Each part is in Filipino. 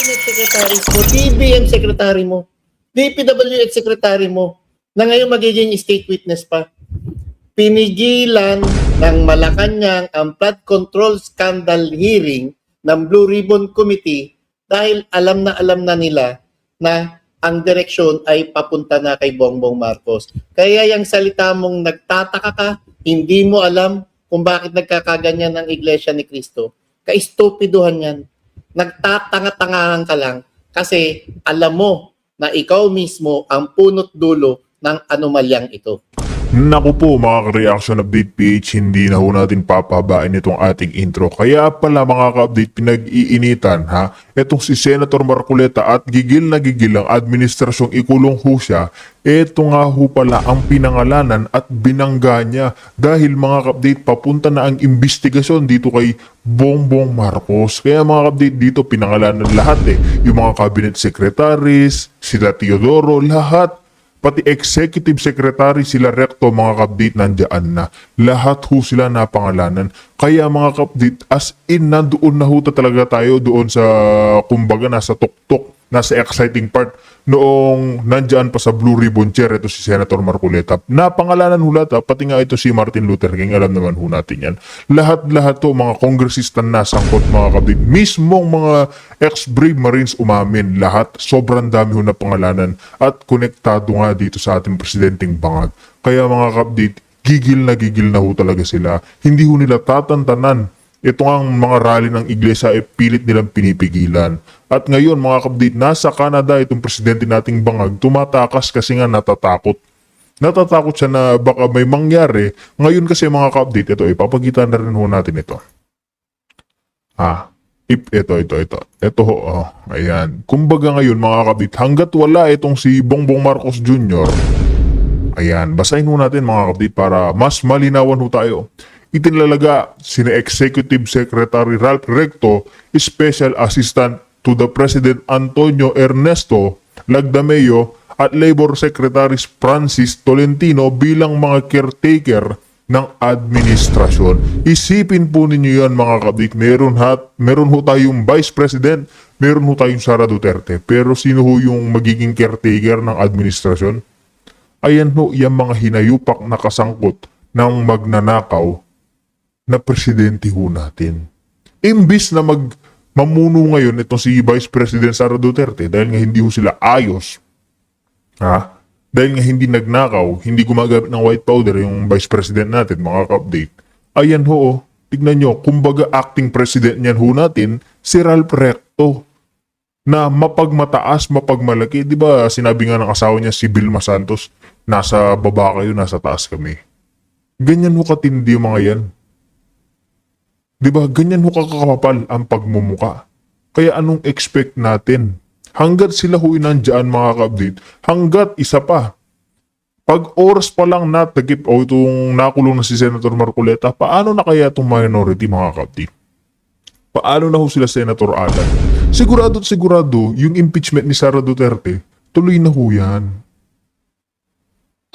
Cabinet Secretaries mo, DBM Secretary mo, DPWH Secretary mo, na ngayon magiging state witness pa. Pinigilan ng Malacanang ang flood control scandal hearing ng Blue Ribbon Committee dahil alam na nila na ang direksyon ay papunta na kay Bongbong Marcos. Kaya yung salita mong nagtataka ka, hindi mo alam kung bakit nagkakaganyan ng Iglesia ni Cristo. Kaistupiduhan yan. Nagtatanga-tangahan ka lang kasi alam mo na ikaw mismo ang punot dulo ng anomalyang ito. Naku po mga ka-reaction update PH, hindi na ho natin papabain itong ating intro. Kaya pala mga ka-update, pinag-iinitan ha, itong si Senator Marcoleta at gigil na gigil ang administrasyong ikulong ho siya. Ito nga ho pala ang pinangalanan at binangga niya dahil mga ka-update papunta na ang investigasyon dito kay Bongbong Marcos. Kaya mga ka-update dito pinangalanan lahat yung mga cabinet secretaries, sila Teodoro, lahat. Pati executive secretary sila Recto mga kapdate nandiyan na. Lahat ho sila napangalanan. Kaya mga kapdate as in nandoon na ho talaga tayo doon sa kumbaga nasa tuktok, nasa exciting part noong nandiyan pa sa Blue Ribbon Chair ito si Senator Marcoleta. Napangalanan ho lahat pati nga ito si Martin Luther King. Alam naman ho natin yan. Lahat to mga kongresista na sangkot mga kapdate. Mismong mga ex-Brave Marines umamin lahat. Sobrang dami ho na pangalanan at konektado nga dito sa ating presidenteng bangag. Kaya mga kapdate, gigil na ho talaga sila. Hindi ho nila tatantanan. Ito ang mga rally ng iglesia ay pilit nilang pinipigilan. At ngayon mga kapdate, nasa Canada itong presidente nating bangag, tumatakas kasi nga natatakot. Natatakot siya na baka may mangyari. Ngayon kasi mga kapdate, ito ipapakita na rin ho natin ito. Ito. Ito ho, ayan. Kumbaga ngayon mga kapdate, hanggat wala itong si Bongbong Marcos Jr., ayan, basahin ho natin mga kapdate para mas malinawan ho tayo. Itinalaga sina Executive Secretary Ralph Recto, Special Assistant to the President Antonio Ernesto Lagdameo at Labor Secretary Francis Tolentino bilang mga caretaker ng administrasyon. Isipin po ninyo yan mga kabik. Meron ho tayong Vice President, meron ho tayong Sara Duterte. Pero sino ho yung magiging caretaker ng administrasyon? Ayan ho, yung mga hinayupak na kasangkot ng magnanakaw na presidente ho natin. Imbis na mamuno ngayon itong si Vice President Sara Duterte dahil nga hindi ho sila ayos. Dahil nga hindi nagnakaw, hindi gumagamit ng white powder yung Vice President natin, mga ka-update. Ayan ho, tignan nyo, kumbaga acting president niyan ho natin, si Ralph Recto. Na mapagmataas, mapagmalaki. Di ba sinabi nga ng asawa niya si Vilma Santos, nasa baba kayo, nasa taas kami. Ganyan ho katindi yung mga yan. Diba, ganyan ho kakakapal ang pagmumuka. Kaya anong expect natin? Hanggat sila ho inandyan mga ka-update, hanggat isa pa. Pag oras pa lang natagip o itong nakulong na si Senator Marcoleta, paano na kaya itong minority mga ka-update? Paano na ho sila Senator Alan? Sigurado, yung impeachment ni Sara Duterte, tuloy na ho yan.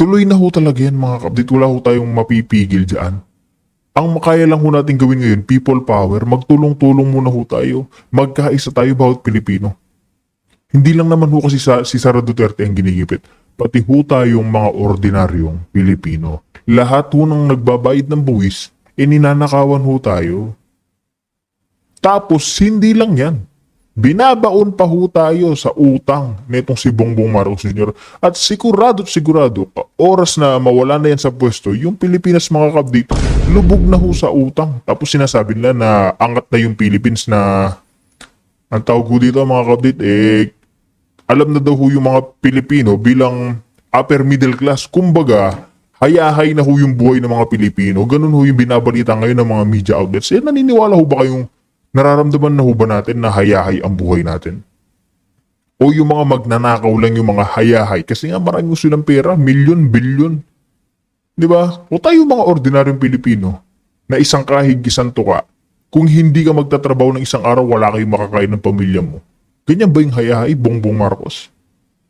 Tuloy na ho talaga yan mga ka-update. Wala ho tayong mapipigil dyan. Ang makaya lang ho natin gawin ngayon, people power, magtulong-tulong muna ho tayo. Magkaisa tayo bawat Pilipino. Hindi lang naman ho kasi si Sara Duterte ang ginigipit. Pati ho tayong mga ordinaryong Pilipino. Lahat ho nang nagbabayad ng buwis, ninanakawan ho tayo. Tapos hindi lang yan. Binabaon pa ho tayo sa utang nitong si Bongbong Marcos Jr. At sigurado, oras na mawala na yan sa pwesto, yung Pilipinas mga ka-update, lubog na ho sa utang. Tapos sinasabi nila na angat na yung Philippines na, ang tawag ko dito mga ka-update, alam na daw ho yung mga Pilipino bilang upper middle class. Kumbaga, hayahay na ho yung buhay ng mga Pilipino. Ganun ho yung binabalita ngayon ng mga media outlets. Naniniwala ho ba kayong nararamdaman na ho ba natin na hayahay ang buhay natin? O yung mga magnanakaw lang yung mga hayahay? Kasi nga marami silang pera, milyon, bilyon. Diba? O tayo mga ordinaryong Pilipino na isang kahig, isang tuka, kung hindi ka magtatrabaho ng isang araw, wala kayong makakain ng pamilya mo. Ganyan ba yung hayahay, Bongbong Marcos?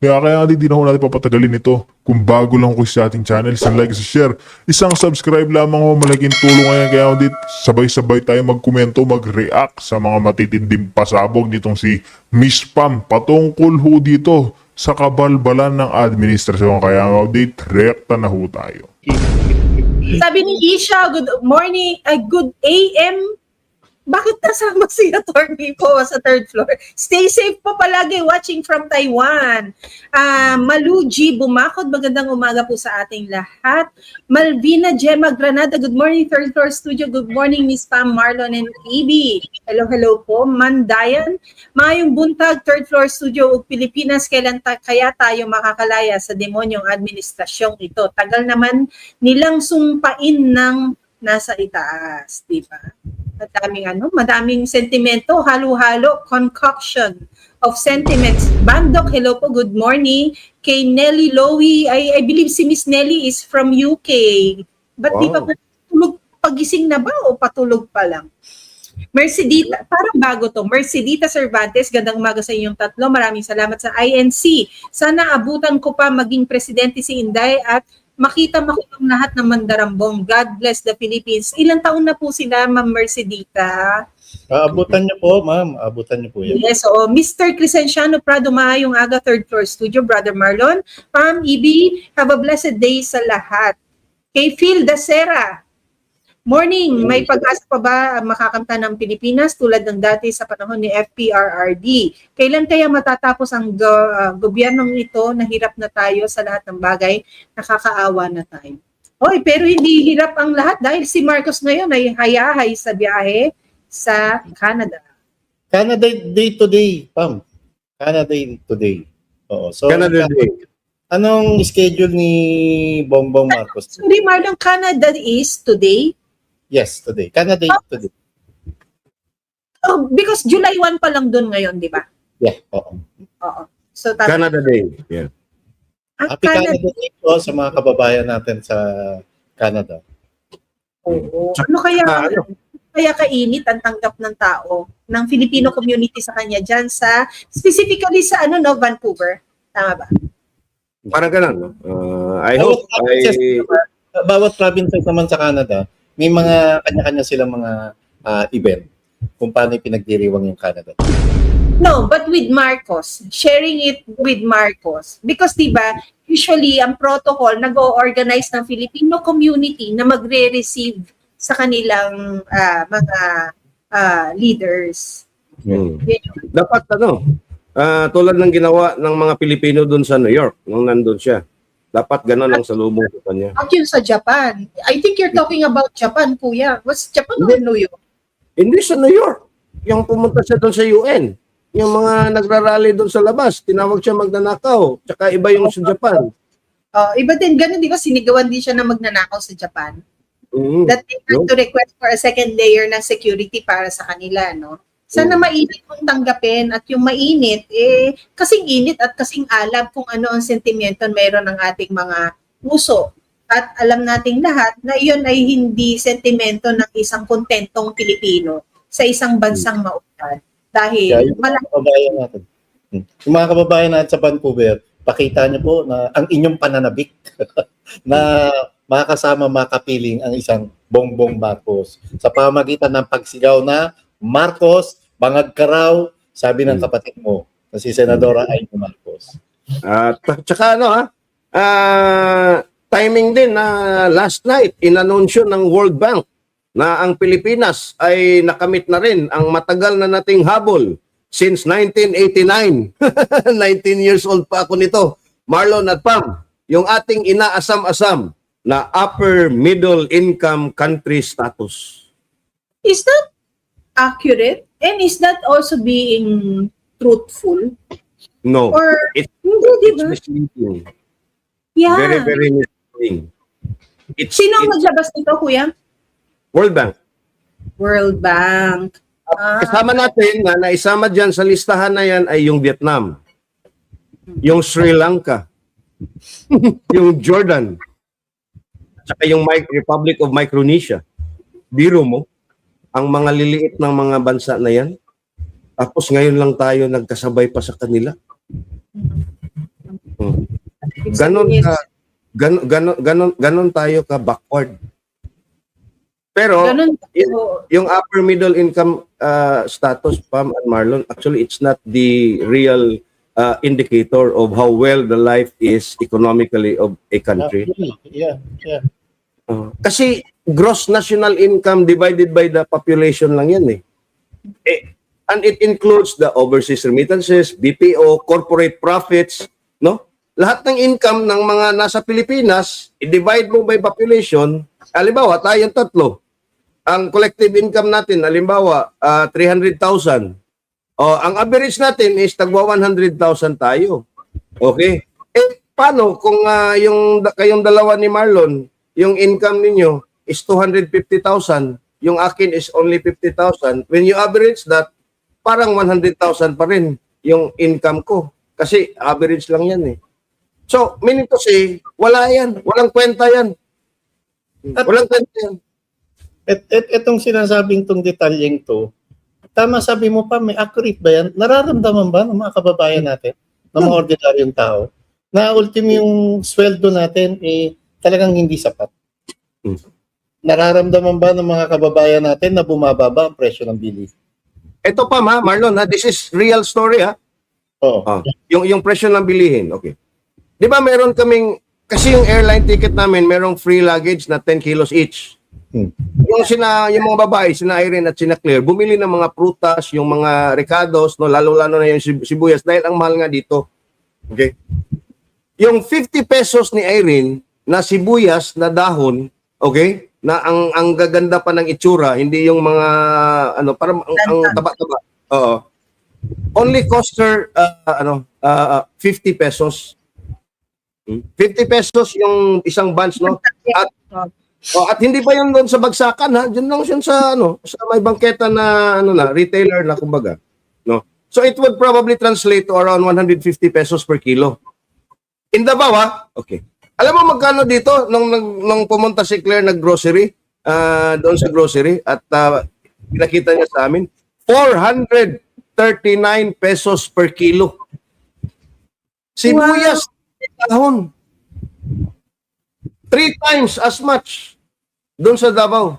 Kaya hindi na ho natin papatagalin ito. Kung bago lang ko sa ating channel, isang like, isang share, isang subscribe lamang ho, malaking tulong ngayon. Kaya hindi sabay-sabay tayo magkomento, mag-react sa mga matitinding pasabog nitong si Miss Pam patungkol ho dito sa kabalbalan ng administrasyon. Kaya nga update, rekta na ho tayo. Sabi ni Isha, good morning, good AM. Bakit nasama si Attorney po sa third floor? Stay safe po palagi, watching from Taiwan. Malu G. Bumakod, magandang umaga po sa ating lahat. Malvina Gemma Granada, good morning, third floor studio. Good morning, Miss Pam, Marlon, and Phoebe. Hello po. Mandayan, mayong buntag, third floor studio, Pilipinas, kailan kaya tayo makakalaya sa demonyong administrasyong ito? Tagal naman nilang sumpain ng nasa itaas, di ba? Madaming sentimento, halo-halo, concoction of sentiments. Bandok, hello po, good morning. Kay Nelly Lowy, I believe si Miss Nelly is from UK. Ba't di pa tulog, pagising na ba o patulog pa lang? Mercedita, parang bago to. Mercedita Cervantes, gandang umaga sa inyong tatlo. Maraming salamat sa INC. Sana abutan ko pa maging presidente si Inday at makita ang lahat ng mandarambong. God bless the Philippines. Ilang taon na po sila, Ma'am Mercedita? Aabutan niyo po, ma'am. Aabutan niyo po yan. Yes, so Mr. Crescenciano Prado, maayong aga, third floor studio, Brother Marlon. Pam, Ibi, have a blessed day sa lahat. Kay Phil Dacera, morning, may pag-asa pa ba makakamta ng Pilipinas tulad ng dati sa panahon ni FPRRD? Kailan kaya matatapos ang gobyernong ito? Nahirap na tayo sa lahat ng bagay, nakakaawa na tayo. Oy, pero hindi hirap ang lahat dahil si Marcos ngayon ay hayahay sa biyahe sa Canada. Canada Day today, Pam. Canada Day today. Oo. So, Canada Day. anong schedule ni Bongbong Marcos? Sorry, Marlon, Canada is today? Yes, today. Canada Day today. Oh, because July 1 pa lang doon ngayon, di ba? Yeah, oo. Oo. So, tama. Canada Day. Yeah. Happy Canada Day po sa mga kababayan natin sa Canada. Oo. Ano kaya kainit ang tanggap ng tao ng Filipino community sa kanya dyan sa, specifically sa Vancouver? Tama ba? Parang ganun. No? I hope Bawat provinces naman sa Canada, may mga kanya-kanya silang mga event kung paano pinagdiriwang yung Canada. No, but with Marcos, sharing it with Marcos. Because diba, usually ang protocol, nag-o-organize ng Filipino community na magre-receive sa kanilang mga leaders. Dapat tulad ng ginawa ng mga Pilipino doon sa New York nung nandun siya. Dapat ganun ang salubong sa kanya. At yun sa Japan. I think you're talking about Japan, kuya. Was Japan or New York? Hindi sa New York. Yung pumunta siya doon sa UN. Yung mga nagrarally doon sa labas, tinawag siya magnanakaw. Tsaka iba yung sa Japan. Iba din, ganun, di ba? Sinigawan din siya na magnanakaw sa Japan. That they had to request for a second layer ng security para sa kanila, no? Sana mainit kung tanggapin at yung mainit, kasing init at kasing alam kung ano ang sentimiento mayroon ng ating mga puso. At alam nating lahat na iyon ay hindi sentimento ng isang kontentong Pilipino sa isang bansang maunlad. Dahil Yung mga kababayan natin sa Vancouver, pakita niyo po na ang inyong pananabik na makasama makapiling ang isang Bongbong Marcos sa pamamagitan ng pagsigaw na Marcos, bangag ka raw, sabi ng kapatid mo na si Senadora Amy Marcos. At tsaka timing din na last night inanunsyo ng World Bank na ang Pilipinas ay nakamit na rin ang matagal na nating habol since 1989. 19 years old pa ako nito. Marlon at Pam, yung ating inaasam-asam na upper middle income country status. is that accurate? And is that also being truthful? No. Or, It's hindi, diba? misleading. Yeah. Very, very misleading. Sino ang maglabas nito, kuya? World Bank. World Bank. Kasama natin na naisama dyan sa listahan na yan ay yung Vietnam, yung Sri Lanka, yung Jordan, at yung Republic of Micronesia. Biro mo, ang mga liliit ng mga bansa na yan, tapos ngayon lang tayo nagkasabay pa sa kanila. ganon sabihin, ka, ganon tayo ka backward. Pero ganun yung upper middle income status, Pam and Marlon, actually it's not the real indicator of how well the life is economically of a country. Yeah. Kasi gross national income divided by the population lang yan eh. And it includes the overseas remittances, BPO, corporate profits, no? Lahat ng income ng mga nasa Pilipinas, i-divide mo by population, halimbawa, tayong tatlo. Ang collective income natin, halimbawa, 300,000. Ang average natin is tagwa 100,000 tayo. Okay? Paano kung kayong dalawa ni Marlon, yung income ninyo is 250,000, yung akin is only 50,000. When you average that, parang 100,000 pa rin yung income ko. Kasi average lang yan eh. So, meaning to say, wala yan. Walang kwenta yan. Walang kwenta yan. Etong sinasabing tong detalyeng to, tama sabi mo pa, may accurate ba yan? Nararamdaman ba ng mga kababayan natin, ng mga ordinaryong tao, na ultimo yung sweldo natin talagang hindi sapat? Nararamdaman ba ng mga kababayan natin na bumababa ang presyo ng bilihin? Ito pa Marlon, this is real story Oo. Yung presyo ng bilihin, okay. Di ba meron kaming, kasi yung airline ticket namin, merong free luggage na 10 kilos each. Yung mga babae, sina Irene at sina Claire, bumili ng mga prutas, yung mga ricados, no, lalo-lalo na yung sibuyas, dahil ang mahal nga dito. Okay? Yung 50 pesos ni Irene na sibuyas na dahon, okay, na ang gaganda pa ng itsura, hindi yung mga, parang ang taba-taba. Only cost her, 50 pesos. 50 pesos yung isang bunch, no? At hindi pa yun doon sa bagsakan, Diyan lang yun sa sa may bangketa na retailer na kumbaga, no? So it would probably translate to around 150 pesos per kilo. In Davao, okay. Alam mo magkano dito nung pumunta si Claire nag-grocery, doon sa grocery at pinakita niya sa amin, 439 pesos per kilo. Sibuyas, dahon. 3 times as much doon sa Davao.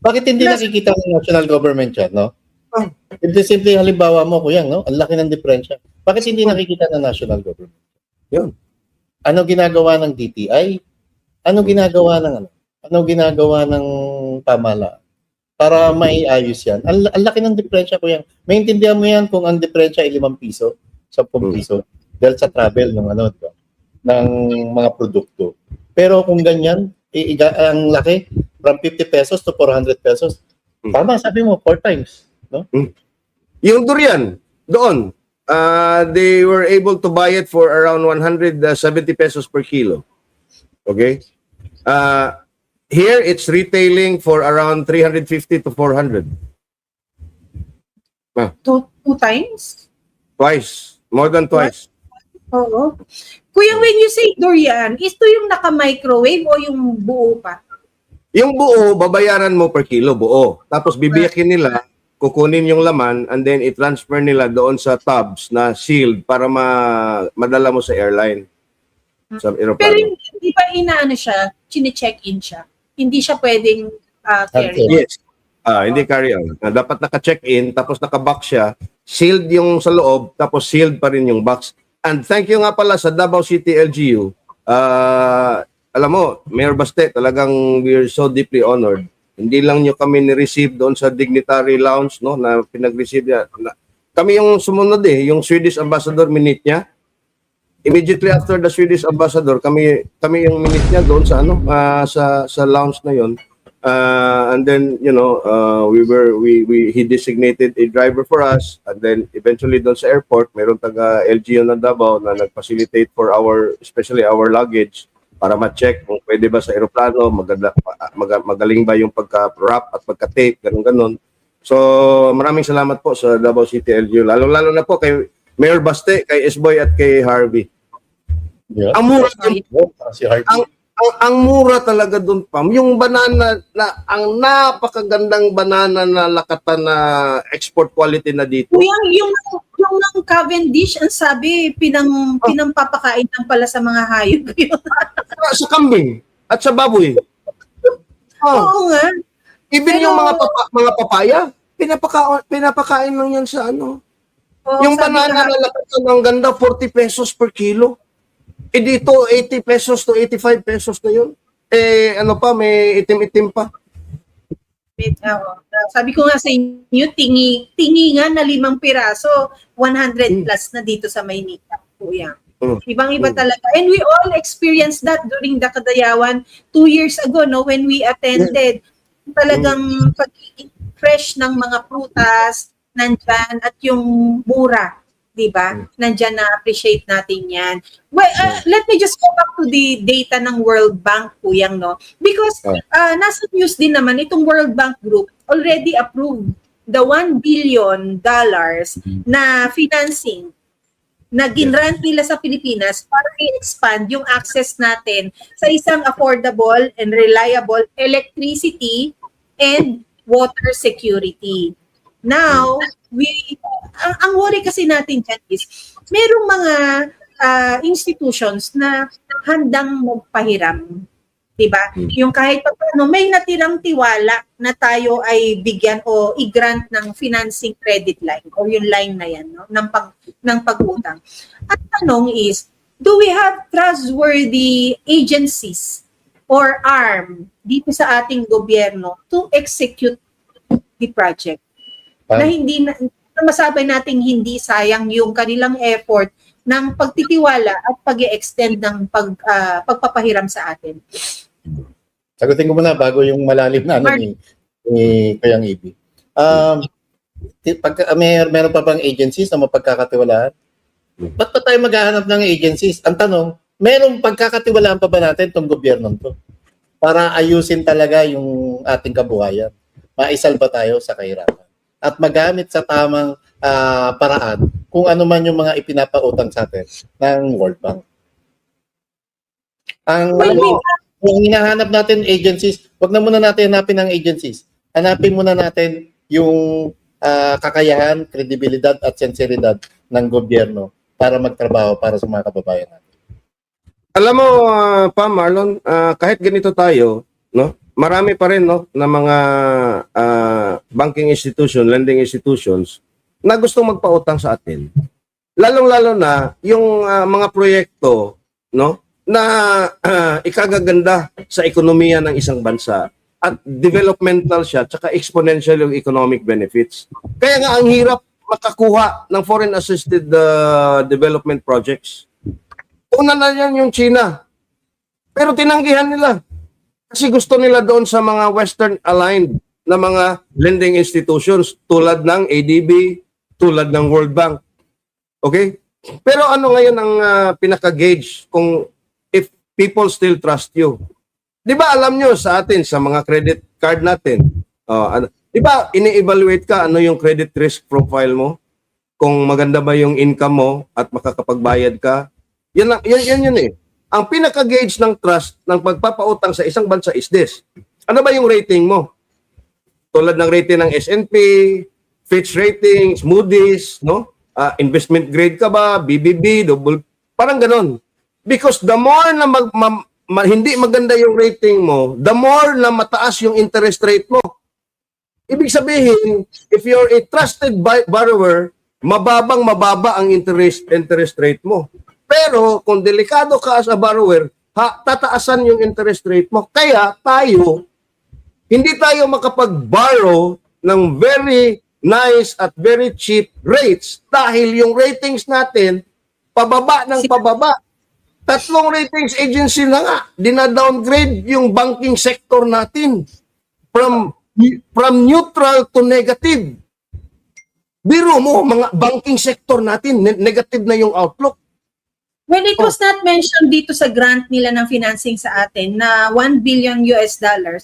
Bakit hindi nakikita ng national government yan, no? Simple halimbawa mo, kuya, no? Ang laki ng diferensya. Bakit hindi nakikita ng national government? Yun. Ano ginagawa ng DTI? Ano ginagawa ng pamahalaan para maiayos yan? Ang laki ng diferensya, kuya. Maintindihan mo yan kung ang diferensya ay 5 piso, 10 piso dahil sa travel ng diba? Ng mga produkto. Pero kung ganyan, ang laki, from 50 pesos to 400 pesos. Tama, sabi mo, 4 times. No? Yung durian, doon, they were able to buy it for around 170 pesos per kilo. Okay? Here, it's retailing for around 350 to 400. Two times? Twice. More than twice. Oo. Kuya, when you say durian, ito yung naka-microwave o yung buo pa? Yung buo, babayaran mo per kilo, buo. Tapos bibiyakin nila, kukunin yung laman, and then i-transfer nila doon sa tubs na sealed para madala mo sa airline. Sa aeroplano. Pero hindi pa inaano siya, chine-check-in siya. Hindi siya pwedeng carry. Yes. Hindi carry on. Dapat naka-check-in, tapos naka-box siya, sealed yung sa loob, tapos sealed pa rin yung box. And thank you nga pala sa Davao City LGU. Alam mo, Mayor Baste, talagang we're so deeply honored. Hindi lang nyo kami ni-receive doon sa Dignitary Lounge, no, na pinag-receive niya. Kami yung sumunod yung Swedish Ambassador minute niya. Immediately after the Swedish Ambassador, kami yung minute niya doon sa sa lounge na yon. And then, he designated a driver for us, and then eventually doon sa airport, mayroong taga LGU na Davao na nag-facilitate for especially our luggage para ma-check kung pwede ba sa aeroplano, magaling ba yung pagka-wrap at pagka-tape, ganun-ganun. So, maraming salamat po sa Davao City LGU. Lalo-lalo na po kay Mayor Baste, kay S-Boy at kay Harvey. Yeah. Ang mura si Harvey. ang mura talaga doon, Pam. Yung banana ang napakagandang banana na lakatan na export quality na dito. Yung ng Cavendish, ang sabi, pinampapakain lang pala sa mga hayop yun. Sa kambing at sa baboy. Oo nga. Even Pero- yung mga papaya, pinapakain lang yan sa ano. Oo, Yung sabi banana nga, na lakas ng ganda, 40 pesos per kilo. Eh dito, 80 pesos to 85 pesos na yun. Eh, ano pa, may itim-itim pa. sabi ko nga sa inyo, tingi nga na 5 piraso, 100 plus na dito sa Maynila. Kuya. Ibang-iba talaga. And we all experienced that during the Kadayawan 2 years ago, no, when we attended. Talagang pagiging fresh ng mga prutas, nandyan, at yung mura, di ba? Nandyan na-appreciate natin yan. Well, let me just go back to the data ng World Bank, Kuyang, no? Because nasa news din naman, itong World Bank Group already approved the $1 billion na financing na ginrant nila sa Pilipinas para i-expand yung access natin sa isang affordable and reliable electricity and water security. Now, ang worry kasi natin dyan is, merong mga institutions na handang magpahiram. Diba? Yung kahit pa paano, may natirang tiwala na tayo ay bigyan o i-grant ng financing credit line o yung line na yan, no? ng pag-utang. At tanong is, do we have trustworthy agencies or arm dito sa ating gobyerno to execute the project? Na hindi na masabi nating hindi sayang yung kanilang effort ng pagtitiwala at pag-i-extend ng pagpapahiram sa atin. Sagutin ko muna bago yung malalim na ano ni Kuyang Ibi. Meron pa bang agencies na mapagkakatiwalaan? Ba't pa tayo maghahanap ng agencies? Ang tanong, merong pagkakatiwalaan pa ba natin itong gobyerno to? Para ayusin talaga yung ating kabuhayan. Maisalba tayo sa kahirapan. At magamit sa tamang paraan kung ano man yung mga ipinapautang sa atin ng World Bank. Kung hinahanap natin agencies, wag na muna natin hanapin ng agencies. Hanapin muna natin yung kakayahan, kredibilidad at sinseridad ng gobyerno para magtrabaho para sa mga kababayan natin. Alam mo, Marlon, kahit ganito tayo, no? Marami pa rin no na mga banking institution, lending institutions na gustong magpautang sa atin. Lalong-lalo na yung mga proyekto, no, na ikagaganda sa ekonomiya ng isang bansa at developmental siya tsaka exponential yung economic benefits. Kaya nga ang hirap makakuha ng foreign assisted development projects. Una na yan yung China. Pero tinanggihan nila. Kasi gusto nila doon sa mga Western aligned na mga lending institutions tulad ng ADB, tulad ng World Bank. Okay? Pero ano ngayon ang pinaka-gauge kung if people still trust you? Di ba alam nyo sa atin, sa mga credit card natin, di ba ini-evaluate ka ano yung credit risk profile mo? Kung maganda ba yung income mo at makakapagbayad ka? Yan eh. Ang pinaka-gauge ng trust ng pagpapautang sa isang bansa is this. Ano ba yung rating mo? Tulad ng rating ng S&P, Fitch Ratings, Moody's, no? Investment grade ka ba? BBB, double, parang ganon. Because the more na hindi maganda yung rating mo, the more na mataas yung interest rate mo. Ibig sabihin, if you're a trusted borrower, mababa ang interest rate mo. Pero kung delikado ka as a borrower, tataasan yung interest rate mo. Kaya tayo, hindi tayo makapag-borrow ng very nice at very cheap rates dahil yung ratings natin, pababa ng pababa. 3 ratings agency na nga, dina-downgrade yung banking sector natin from neutral to negative. Biro mo, mga banking sector natin, negative na yung outlook. Well, it was not mentioned dito sa grant nila ng financing sa atin na $1 billion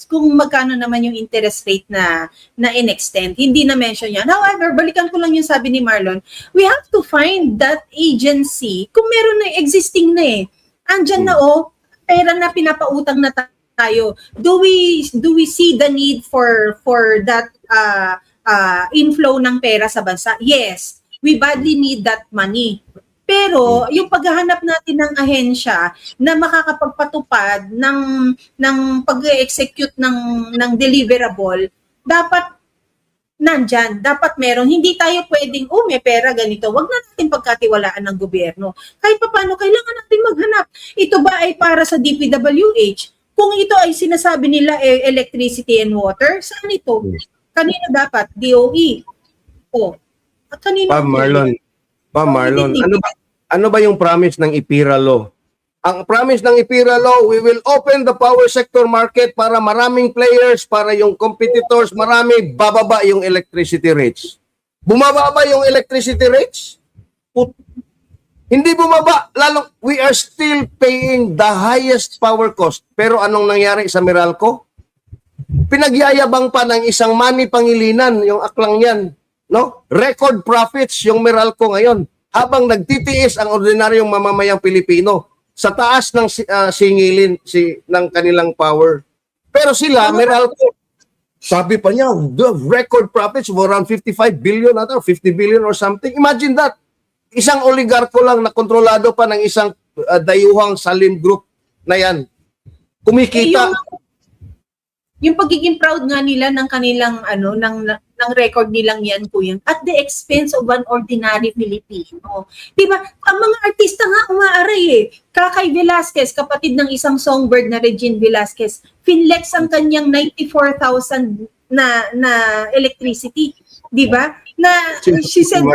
kung magkano naman yung interest rate na in-extend. Hindi na mention yan. However, balikan ko lang yung sabi ni Marlon, we have to find that agency kung meron na existing na eh. Andyan na pera na pinapautang na tayo. Do we see the need for that inflow ng pera sa bansa? Yes. we badly need that money. Pero yung paghahanap natin ng ahensya na makakapagpatupad ng pag-execute ng deliverable, dapat nandyan, dapat meron. Hindi tayo pwedeng, may pera ganito. Wag na natin pagkatiwalaan ng gobyerno. Kahit paano, kailangan natin maghanap. Ito ba ay para sa DPWH? Kung ito ay sinasabi nila electricity and water, saan ito? Kanino dapat? DOE. Kanino? Marlon, ano ba yung promise ng IPIRA law? Ang promise ng IPIRA law, we will open the power sector market para maraming players, para yung competitors, marami, bababa yung electricity rates. Bumaba ba yung electricity rates? Hindi bumaba, lalo we are still paying the highest power cost. Pero anong nangyari sa Meralco? Pinagyayabang pa ng isang Manny Pangilinan, yung aklang yan. No? Record profits yung Meralco ngayon habang nagtitiis ang ordinaryong mamamayang Pilipino sa taas ng singilin ng kanilang power. Pero sila, Meralco, sabi pa niya, the record profits of around 55 billion ata, 50 billion or something. Imagine that. Isang oligarko lang na kontrolado pa ng isang dayuhang Salim Group na yan. Kumikita. Yung pagiging proud nga nila ng kanilang ng record nilang yan po yun at the expense of an ordinary Filipino. Diba? Ang mga artista nga umaaray Kakay Velasquez, kapatid ng isang songbird na Regine Velasquez, finlex ang kanyang 94,000 na electricity. Diba? Na she said,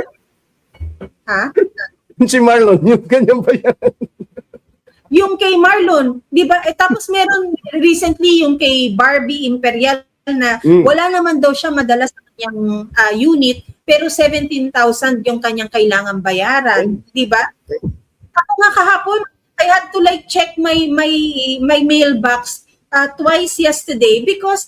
Si Marlon, yung ganyan ba yan? Yung kay Marlon, di ba? Tapos meron recently yung kay Barbie Imperial na wala naman daw siya madalas sa kanyang unit, pero 17,000 yung kanyang kailangan bayaran, di ba? Ako nga kahapon, I had to check my mailbox twice yesterday because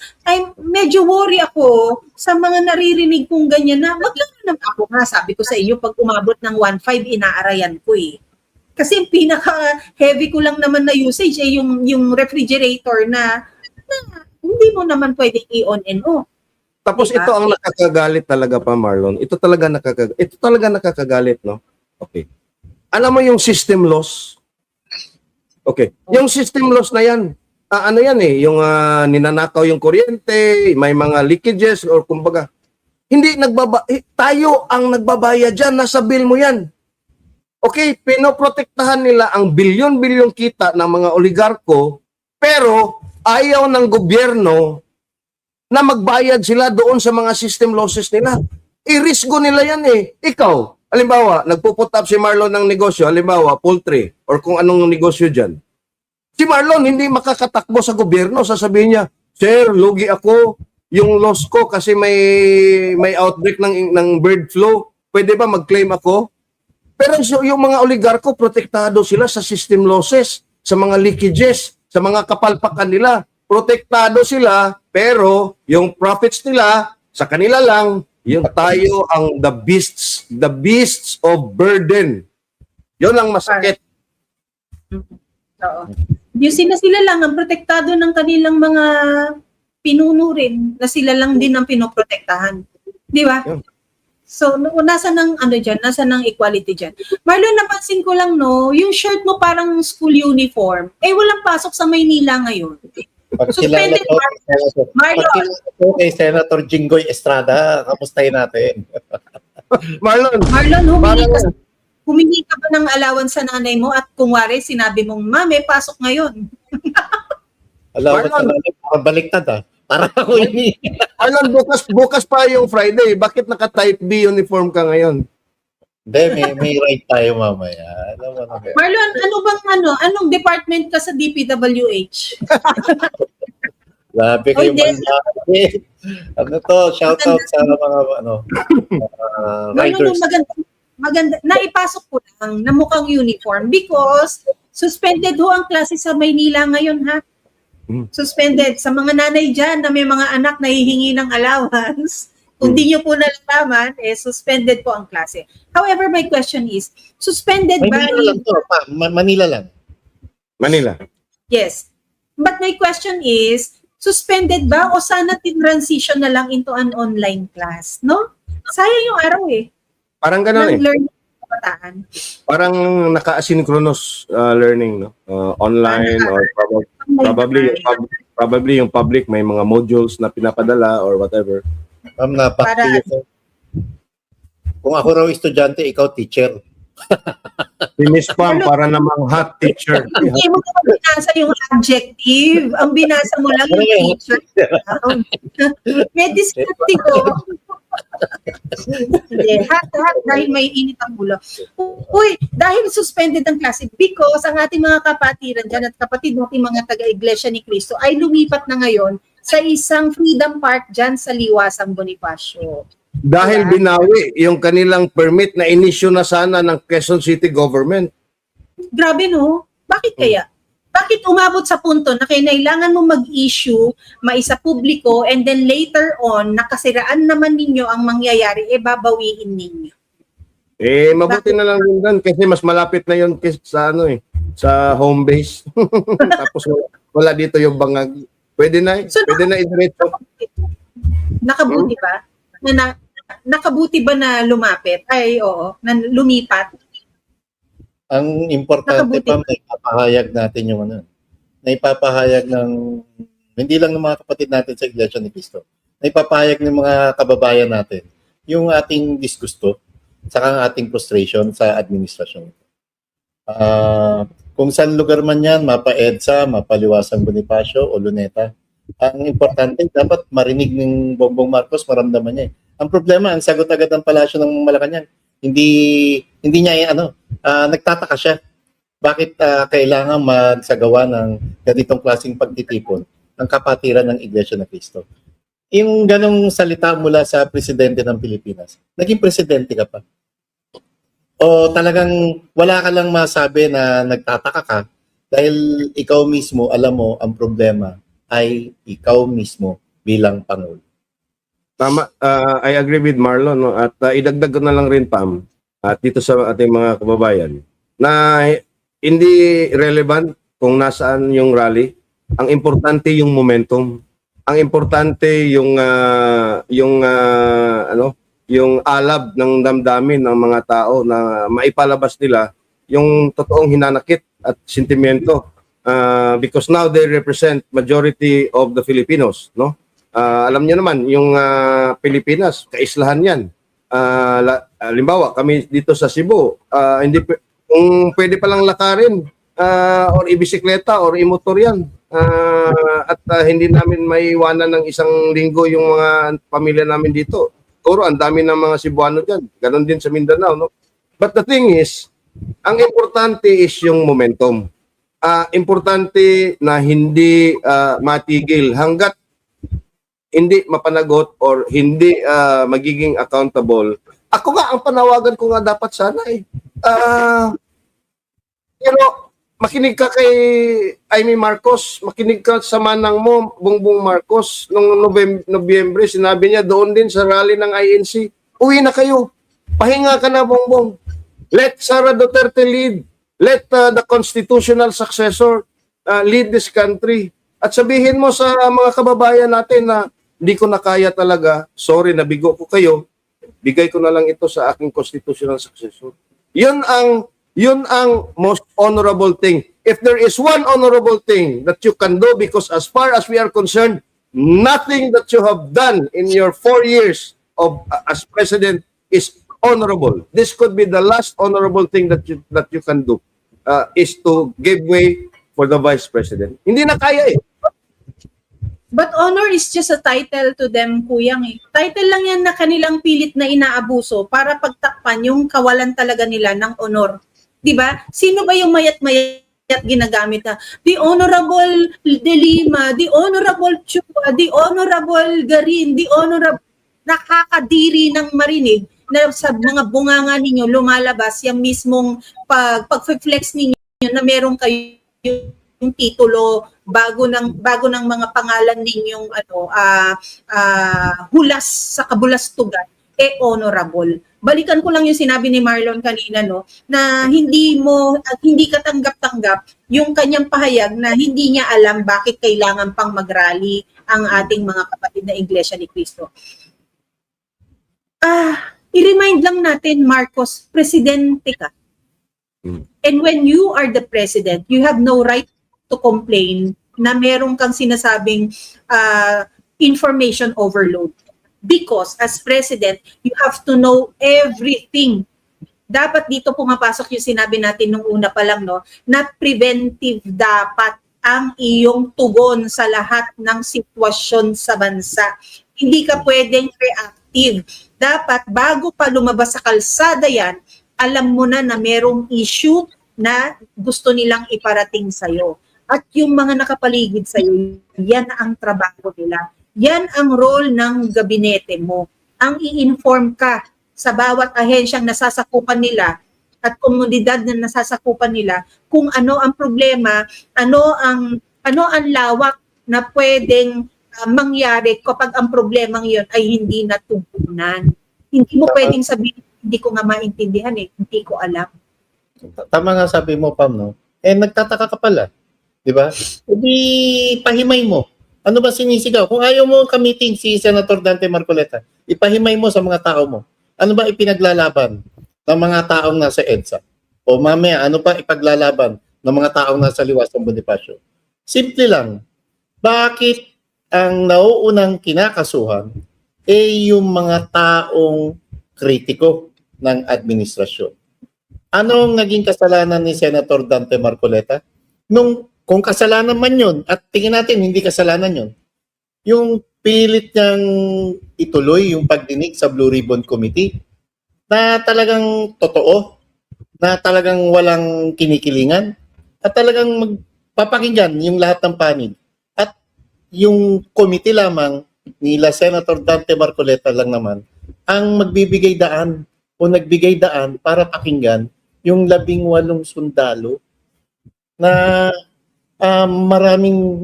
medyo worry ako sa mga naririnig kong ganyan na naman ako nga, sabi ko sa iyo, pag umabot ng 1.5, inaarayan ko Kasi pinaka-heavy ko lang naman na usage yung refrigerator na hindi mo naman pwedeng i-on and off. Tapos ito ang nakakagalit talaga pa, Marlon. Ito talaga nakakagalit, no? Okay. Alam mo yung system loss? Okay. Yung system loss na yan, yung ninanakaw yung kuryente, may mga leakages or kumbaga, tayo ang nagbabayad dyan, nasa bill mo yan. Okay, pinoprotektahan nila ang bilyon-bilyon kita ng mga oligarko, pero ayaw ng gobyerno na magbayad sila doon sa mga system losses nila. I-risgo nila yan Ikaw, halimbawa, nagpuput up si Marlon ng negosyo, halimbawa, poultry, or kung anong negosyo dyan. Si Marlon hindi makakatakbo sa gobyerno, sasabihin niya, Sir, lugi ako, yung loss ko kasi may outbreak ng bird flu, pwede ba mag-claim ako? Pero yung mga oligarko, protektado sila sa system losses, sa mga leakages, sa mga kapalpakan nila. Protektado sila, pero yung profits nila, sa kanila lang, yung tayo ang the beasts of burden. Yun ang masakit. Oo. Yung sila lang ang protektado ng kanilang mga pinuno rin, na sila lang din ang pinoprotektahan. Di ba? Yeah. So, nasa ng nasa ng equality dyan. Marlon, napansin ko lang, yung shirt mo parang school uniform. Walang pasok sa Maynila ngayon. Suspended, Marlon. Kay Senator Jinggoy Estrada, kamustahin natin. Marlon, humingi ka ba ng allowance sa nanay mo at kung wari, sinabi mong, Ma, may pasok ngayon. Allowance sa nanay, baliktad Para ako Marlon, bukas pa yung Friday. Bakit naka-type B uniform ka ngayon? Hindi, may right tayo mamaya. Alam mo na. Marlon, anong department ka sa DPWH? Labi kayo shout out sa mga writers. Maganda. Naipasok ko lang na mukhang uniform because suspended ang klase sa Maynila ngayon, ha? Suspended. Sa mga nanay dyan na may mga anak na hihingi ng allowance, kung di nyo po nalalaman, suspended po ang klase. However, my question is, suspended ba? Manila lang. Manila. Yes. But my question is, suspended ba o sana transition na lang into an online class, no? Sayang yung araw Parang ganun ng eh. learning ng kabataan. Parang naka-asynchronous learning, no? Online or probably yung public may mga modules na pinapadala or whatever. Ma'am, napak Para- ko. Kung ako raw estudyante, ikaw teacher. Si Miss Pam para namang hot teacher. Hindi mo naman binasa yung adjective. Ang binasa mo lang yung teacher. May descriptive ko. Hindi. Hot dahil may init ang ulo. Uy, dahil suspended ang klase because ang ating mga kapatiran dyan at kapatid natin mga taga-Iglesia ni Cristo ay lumipat na ngayon sa isang Freedom Park dyan sa Liwasang Bonifacio. Dahil binawi yung kanilang permit na inisyu na sana ng Quezon City government. Grabe no? Bakit kaya? Bakit umabot sa punto na kailangan mo mag-issue, maisa publiko, and then later on, nakasiraan naman ninyo ang mangyayari, babawiin ninyo? Mabuti na lang din doon kasi mas malapit na yun sa sa home base. Tapos wala dito yung bangag. Pwede na idiretso. Nakabuti ba? Nakabuti ba na lumapit? Ay, oo. Na lumipat? Ang importante Nakabuti. pa, naipapahayag natin yung naipapahayag ng, hindi lang ng mga kapatid natin sa Iglesia ni Cristo, naipapahayag ng mga kababayan natin yung ating disgusto, saka ang ating frustration sa administrasyon. Kung saan lugar man yan, mapa EDSA, mapa Liwasang Bonifacio o Luneta, ang importante, dapat marinig ng Bongbong Marcos, maramdaman niya. Ang problema, ang sagot agad ng palasyo ng Malacanang, hindi niya nagtataka siya. Bakit kailangan magsagawa ng ganitong klaseng pagtitipon ang kapatiran ng Iglesia ni Cristo? Yung ganong salita mula sa presidente ng Pilipinas, naging presidente ka pa? O talagang wala ka lang masabi na nagtataka ka dahil ikaw mismo, alam mo, ang problema ay ikaw mismo bilang Pangulo. Tama, I agree with Marlon, no? At idagdag ko na lang rin, Pam, at dito sa ating mga kababayan, na hindi relevant kung nasaan yung rally. Ang importante yung momentum. Ang importante yung alab ng damdamin ng mga tao na maipalabas nila yung totoong hinanakit at sentimento. Because now they represent majority of the Filipinos, no? Alam niyo naman yung Pilipinas, kaislahan 'yan. Halimbawa, kami dito sa Cebu, kung pwede pa lang lakarin or ibisikleta or imotor 'yan. At hindi namin maiwanan ng isang linggo yung mga pamilya namin dito. Puro ang dami ng mga Cebuano diyan. Ganon din sa Mindanao, no? But the thing is, ang importante is yung momentum. Importante na hindi matigil hanggat hindi mapanagot or hindi magiging accountable. Ako nga, ang panawagan ko nga dapat sana makinig ka kay Amy Marcos, makinig ka sa manang mo, Bongbong Marcos, noong Nobyembre, sinabi niya doon din sa rally ng INC, uwi na kayo, pahinga ka na, Bongbong. Let Sara Duterte lead. Let the constitutional successor lead this country. At sabihin mo sa mga kababayan natin na hindi ko na kaya talaga, sorry, nabigo ko kayo, bigay ko na lang ito sa aking constitutional successor. Yun ang most honorable thing. If there is one honorable thing that you can do, because as far as we are concerned, nothing that you have done in your 4 years of as president is honorable. This could be the last honorable thing that you can do, is to give way for the vice president. Hindi na kaya eh. But honor is just a title to them, Kuyang eh. Title lang yan na kanilang pilit na inaabuso para pagtakpan yung kawalan talaga nila ng honor. 'Di ba? Sino ba yung mayat-mayat ginagamit na the Honorable De Lima, the Honorable Chua, the Honorable Garin, the Honorable, nakakadiri ng marinig na sa mga bunganga ninyo lumalabas yung mismong pag-flex ninyo na meron kayo yung titulo bago ng mga pangalan ninyong hulas sa kabulastugan honorable. Balikan ko lang yung sinabi ni Marlon kanina, no, na hindi katanggap-tanggap yung kanyang pahayag na hindi niya alam bakit kailangan pang mag-rally ang ating mga kapatid na Iglesia ni Cristo. I-remind lang natin, Marcos, presidente ka. And when you are the president, you have no right to complain na meron kang sinasabing information overload. Because as president, you have to know everything. Dapat dito pumapasok yung sinabi natin nung una pa lang, no, na preventive dapat ang iyong tugon sa lahat ng sitwasyon sa bansa. Hindi ka pwedeng reactive. Dapat bago pa lumabas sa kalsada yan, alam mo na merong issue na gusto nilang iparating sa'yo. At yung mga nakapaligid sa'yo, yan ang trabaho nila. Yan ang role ng gabinete mo. Ang i-inform ka sa bawat ahensyang nasasakupan nila at komunidad na nasasakupan nila kung ano ang problema, ano ang lawak na pwedeng mangyari kapag ang problemang yun ay hindi natugunan. Hindi mo pwedeng sabihin, hindi ko nga maintindihan hindi ko alam. Tama nga sabi mo, Pam, no? Nagtataka ka pala. Di ba? Hindi pahimay mo. Ano ba sinisigaw? Kung ayaw mo kamitin si Senator Dante Marcoleta, ipahimay mo sa mga tao mo. Ano ba ipinaglalaban ng mga taong nasa EDSA? O mamaya, ano pa ipaglalaban ng mga taong nasa Liwas ng Bonifacio? Simple lang. Bakit ang nauunang kinakasuhan yung mga taong kritiko ng administrasyon? Anong naging kasalanan ni Senator Dante Marcoleta? Kung kasalanan man yun, at tingin natin hindi kasalanan yun, yung pilit niyang ituloy yung pagdinig sa Blue Ribbon Committee na talagang totoo, na talagang walang kinikilingan, at talagang magpapakinggan yung lahat ng panig. At yung committee lamang nila Senator Dante Marcoleta lang naman ang magbibigay daan o nagbigay daan para pakinggan yung 18 sundalo na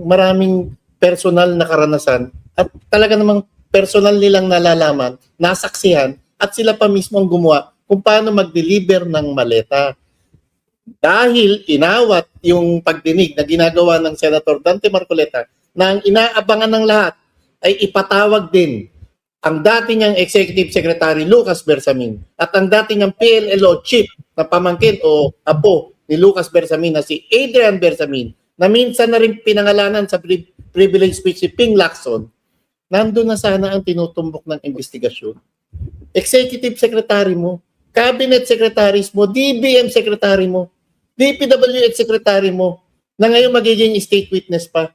maraming personal na karanasan at talaga namang personal nilang nalalaman, nasaksihan at sila pa mismo ang gumawa kung paano mag-deliver ng maleta. Dahil inawat yung pagdinig na ginagawa ng Senator Dante Marcoleta na ang inaabangan ng lahat ay ipatawag din ang dati niyang Executive Secretary Lucas Bersamin at ang dati niyang PLLO Chief na pamangkin o apo ni Lucas Bersamin na si Adrian Bersamin na minsan na rin pinangalanan sa privilege speech si Ping Lacson, nandun na sana ang tinutumbok ng investigasyon. Executive Secretary mo, Cabinet Secretaries mo, DBM Secretary mo, DPWH Secretary mo, na ngayon magiging state witness pa.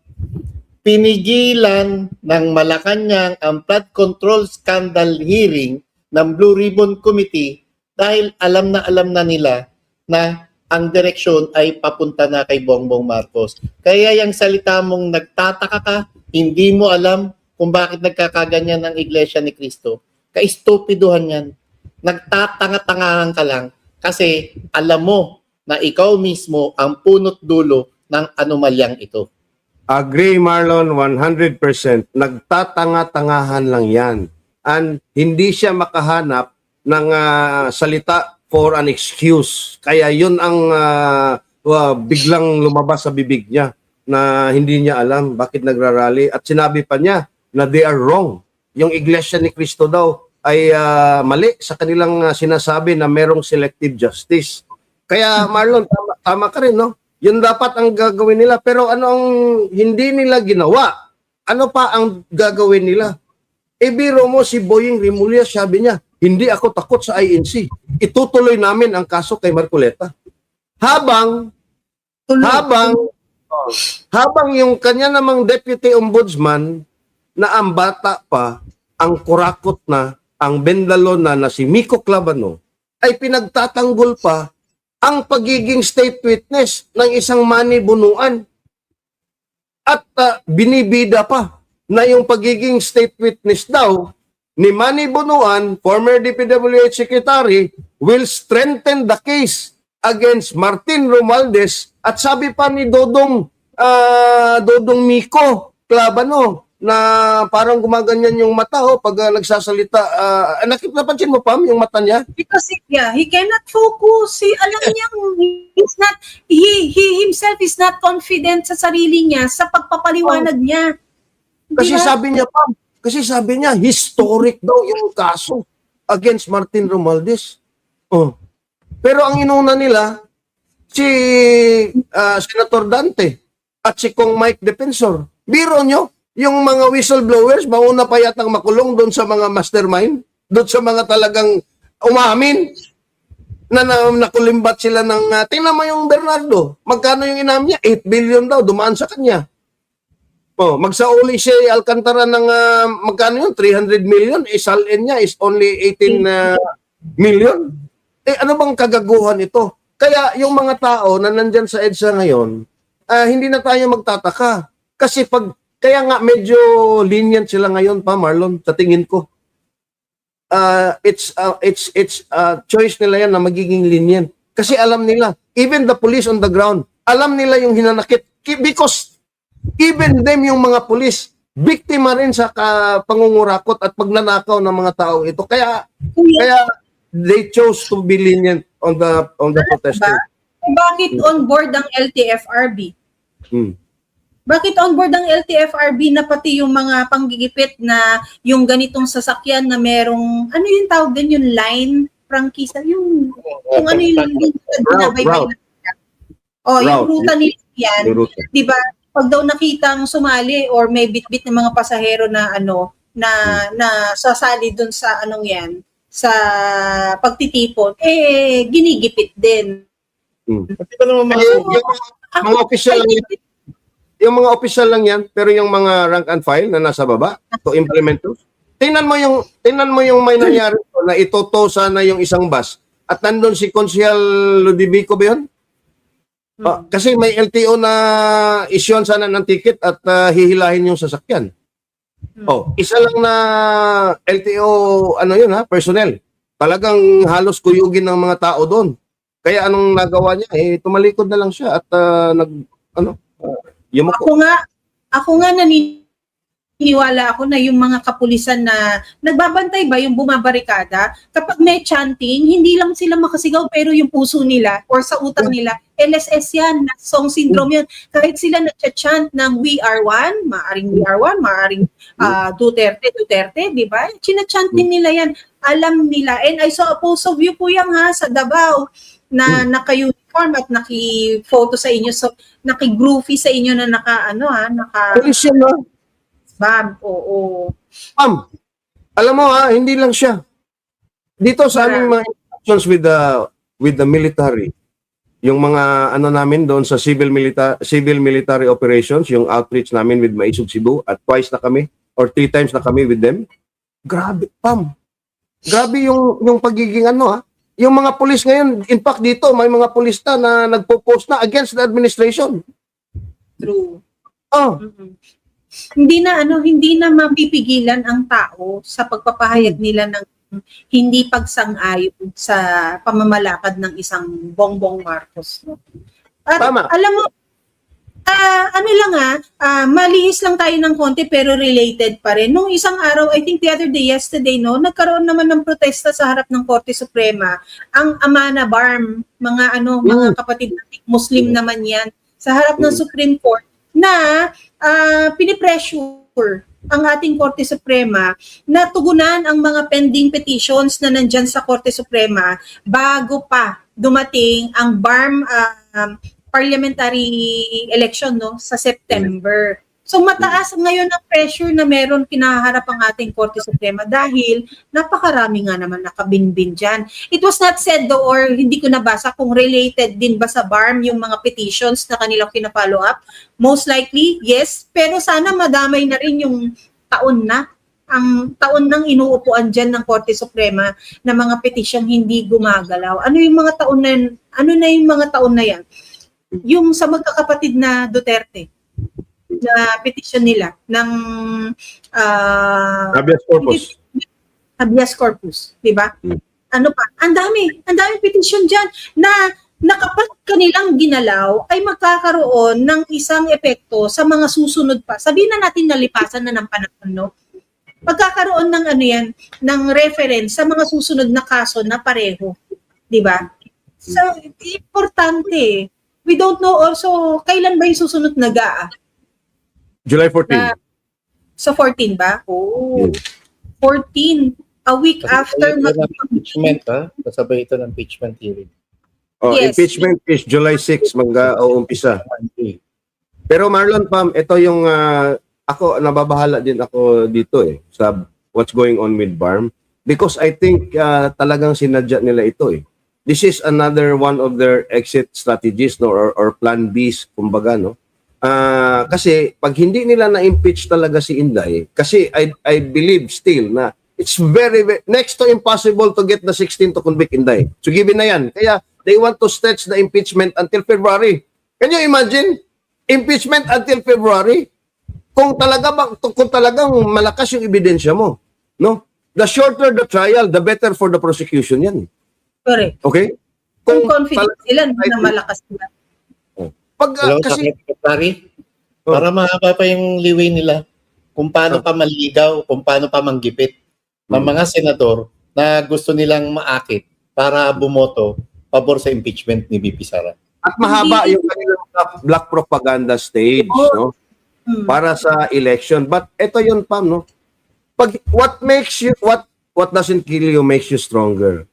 Pinigilan ng Malacanang ang flood control scandal hearing ng Blue Ribbon Committee dahil alam na nila na ang direksyon ay papunta na kay Bongbong Marcos. Kaya yung salita mong nagtataka ka, hindi mo alam kung bakit nagkakaganyan ng Iglesia ni Cristo. Kaistupiduhan yan. Nagtatanga-tangahan ka lang kasi alam mo na ikaw mismo ang punot dulo ng anomalyang ito. Agree, Marlon, 100%. Nagtatanga-tangahan lang yan. And hindi siya makahanap ng salita for an excuse. Kaya yun ang biglang lumabas sa bibig niya na hindi niya alam bakit nagrarally. At sinabi pa niya na they are wrong. Yung Iglesia ni Cristo daw ay mali sa kanilang sinasabi na merong selective justice. Kaya Marlon, tama ka rin, no? Yun dapat ang gagawin nila. Pero ano ang hindi nila ginawa? Ano pa ang gagawin nila? Biro mo si Boying Rimulya, sabi niya, hindi ako takot sa INC. Itutuloy namin ang kaso kay Marcoleta. Habang yung kanya namang deputy ombudsman na ang bata pa, ang kurakot na, ang bendalo na si Miko Clavano, ay pinagtatanggol pa ang pagiging state witness ng isang manibunuan. At binibida pa na yung pagiging state witness daw ni Manny Bunuan, former DPWH Secretary, will strengthen the case against Martin Romualdez at sabi pa ni Dodong Miko Clavano na parang gumaganyan yung mata pag nagsasalita. Napansin mo, Pam, yung mata niya? Because he cannot focus. Alam niya, he himself is not confident sa sarili niya, sa pagpapaliwanag niya. Kasi sabi niya, Pam, historic daw yung kaso. against Martin Romualdez. Oh. Pero ang inuna nila, si Senator Dante at si Kong Mike Defensor. Biro nyo, yung mga whistleblowers, mauna pa yatang makulong doon sa mga mastermind, doon sa mga talagang umamin na nakulimbat sila ng, tingnan mo yung Bernardo, magkano yung inam niya? 8 billion daw, dumaan sa kanya. Oh, magsauli si Alcantara ng, magkano yun? 300 million, isalin niya is only 18 million. Ano bang kagaguhan ito? Kaya yung mga tao na nandyan sa EDSA ngayon, hindi na tayo magtataka. Kasi kaya nga medyo lenient sila ngayon pa, Marlon, sa tingin ko. It's choice nila yan na magiging lenient. Kasi alam nila, even the police on the ground, alam nila yung hinanakit. Because even them, yung mga police, biktima rin sa pangungurakot at pagnanakaw ng mga tao ito. Kaya they chose to be lenient on the protesters. Bakit on board ang LTFRB? Bakit on board ang LTFRB na pati yung mga panggigipit na yung ganitong sasakyan na merong, ano yung tawag din, yung line, prangkisa, yung ano yung Route. Yung ruta nila yan, di ba? Pag daw nakitang sumali or may bitbit ng mga pasahero na na sasali dun sa anong yan, sa pagtitipon, ginigipit din. Pati pa naman Mga official lang yan. Yung mga official lang yan, pero yung mga rank and file na nasa baba to implement those. Tingnan mo yung may nangyari na itotosa na yung isang bus at nandun si Consial Ludivico ba yun? Kasi may LTO na isyon sana ng ticket at hihilahin yung sasakyan. Isa lang na LTO personnel. Talagang halos kuyugin ng mga tao doon. Kaya anong nagawa niya? Tumalikod na lang siya at Ako nga naniniwala ako na yung mga kapulisan na nagbabantay ba yung bumabarikada, kapag may chanting, hindi lang sila makasigaw pero yung puso nila or sa utak nila, LSS yan, song syndrome yan. Kahit sila nagcha-chant ng We Are One, maaring We Are One, maaring Duterte, di ba? China-chant din nila yan. Alam nila. And I saw a post of you po yan sa Davao na naka-uniform at naki-photo sa inyo, so naki-groovy sa inyo na Police yan, Bam, oo. Alam mo hindi lang siya. Dito sa aming mga interactions with the military, yung mga namin doon sa civil military operations, yung outreach namin with Maisog Cebu at twice na kami or 3 times na kami with them. Grabe, grabe yung pagiging yung mga pulis ngayon, in fact dito, may mga pulis na nagpo-post na against the administration. True. Hindi na mapipigilan ang tao sa pagpapahayag nila ng hindi pagsang-ayon sa pamamalakad ng isang Bongbong Marcos. At Tama. alam mo, malihis lang tayo ng konti pero related pa rin. Nung isang araw, I think the other day, yesterday, nagkaroon naman ng protesta sa harap ng Korte Suprema. Ang Amana Barm, mga kapatid nating Muslim naman yan, sa harap ng Supreme Court na pinipressure ang ating Korte Suprema na tugunan ang mga pending petitions na nandyan sa Korte Suprema bago pa dumating ang BARM parliamentary election sa September. So mataas ngayon ang pressure na meron kinaharap ang ating Korte Suprema dahil napakarami nga naman nakabinbin dyan. It was not said though, or hindi ko nabasa kung related din ba sa BARM yung mga petitions na kanilang pinapollow up. Most likely, yes. Pero sana madamay na rin yung ang taon ng inuupuan dyan ng Korte Suprema na mga petisyong hindi gumagalaw. Ano yung mga taon na yan? Yung sa magkakapatid na Duterte na petition nila ng habeas corpus, di ba? Ano pa? Ang dami petition diyan na kapag kanilang ginalaw ay magkakaroon ng isang epekto sa mga susunod pa. Sabihin na natin nalipasan na ng panahon, Pagkakaroon ng ng reference sa mga susunod na kaso na pareho, di ba? So, importante. We don't know also kailan ba yung susunod na GAA? July 14. Sa 14 ba? 14. A week after Kasabay ito ng impeachment, ha? Kasabay ito ng impeachment hearing. Oh, Yes. impeachment is July 6 mag-uumpisa. Pero Marlon, Pam, ito yung ako nababahala din ako dito sa what's going on with BARM because I think talagang sinadya nila ito This is another one of their exit strategies no or plan Bs kumbaga no. Kasi pag hindi nila na-impeach talaga si Inday, kasi I believe still na it's very next to impossible to get the 16 to convict Inday. So given na yan. Kaya they want to stretch the impeachment until February. Can you imagine? Impeachment until February? Kung talagang malakas yung ebidensya mo, no? The shorter the trial, the better for the prosecution yan. Correct. Okay? Kung confident sila na malakas sila. Pag Alam mo, kasi Secretary, para mahaba pa yung liwi nila kung paano pa maligaw, kung paano pa manggipit ng mga senador na gusto nilang maakit para bumoto pabor sa impeachment ni VP Sara. at mahaba yung kanilang black propaganda stage, no? Para sa election. But ito yun, Pam, no? What doesn't kill you makes you stronger.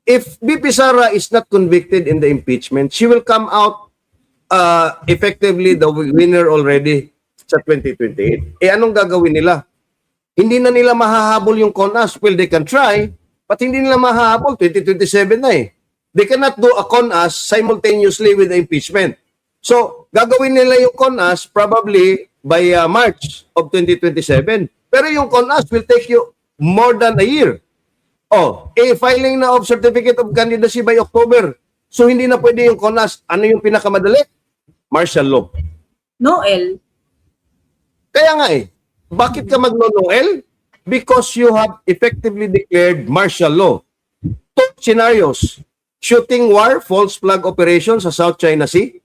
If VP Sara is not convicted in the impeachment, she will come out effectively the winner already sa 2028. Anong gagawin nila? Hindi na nila mahahabol yung CONAS. Well, they can try, but hindi nila mahahabol. 2027 na They cannot do a CONAS simultaneously with the impeachment. So, gagawin nila yung CONAS probably by March of 2027. Pero yung CONAS will take you more than a year. Filing na of certificate of candidacy by October. So, hindi na pwede yung CONAS. Ano yung pinakamadali? Martial law. Noel. Kaya nga bakit ka magno-Noel? Because you have effectively declared martial law. Two scenarios. Shooting war, false flag operation sa South China Sea.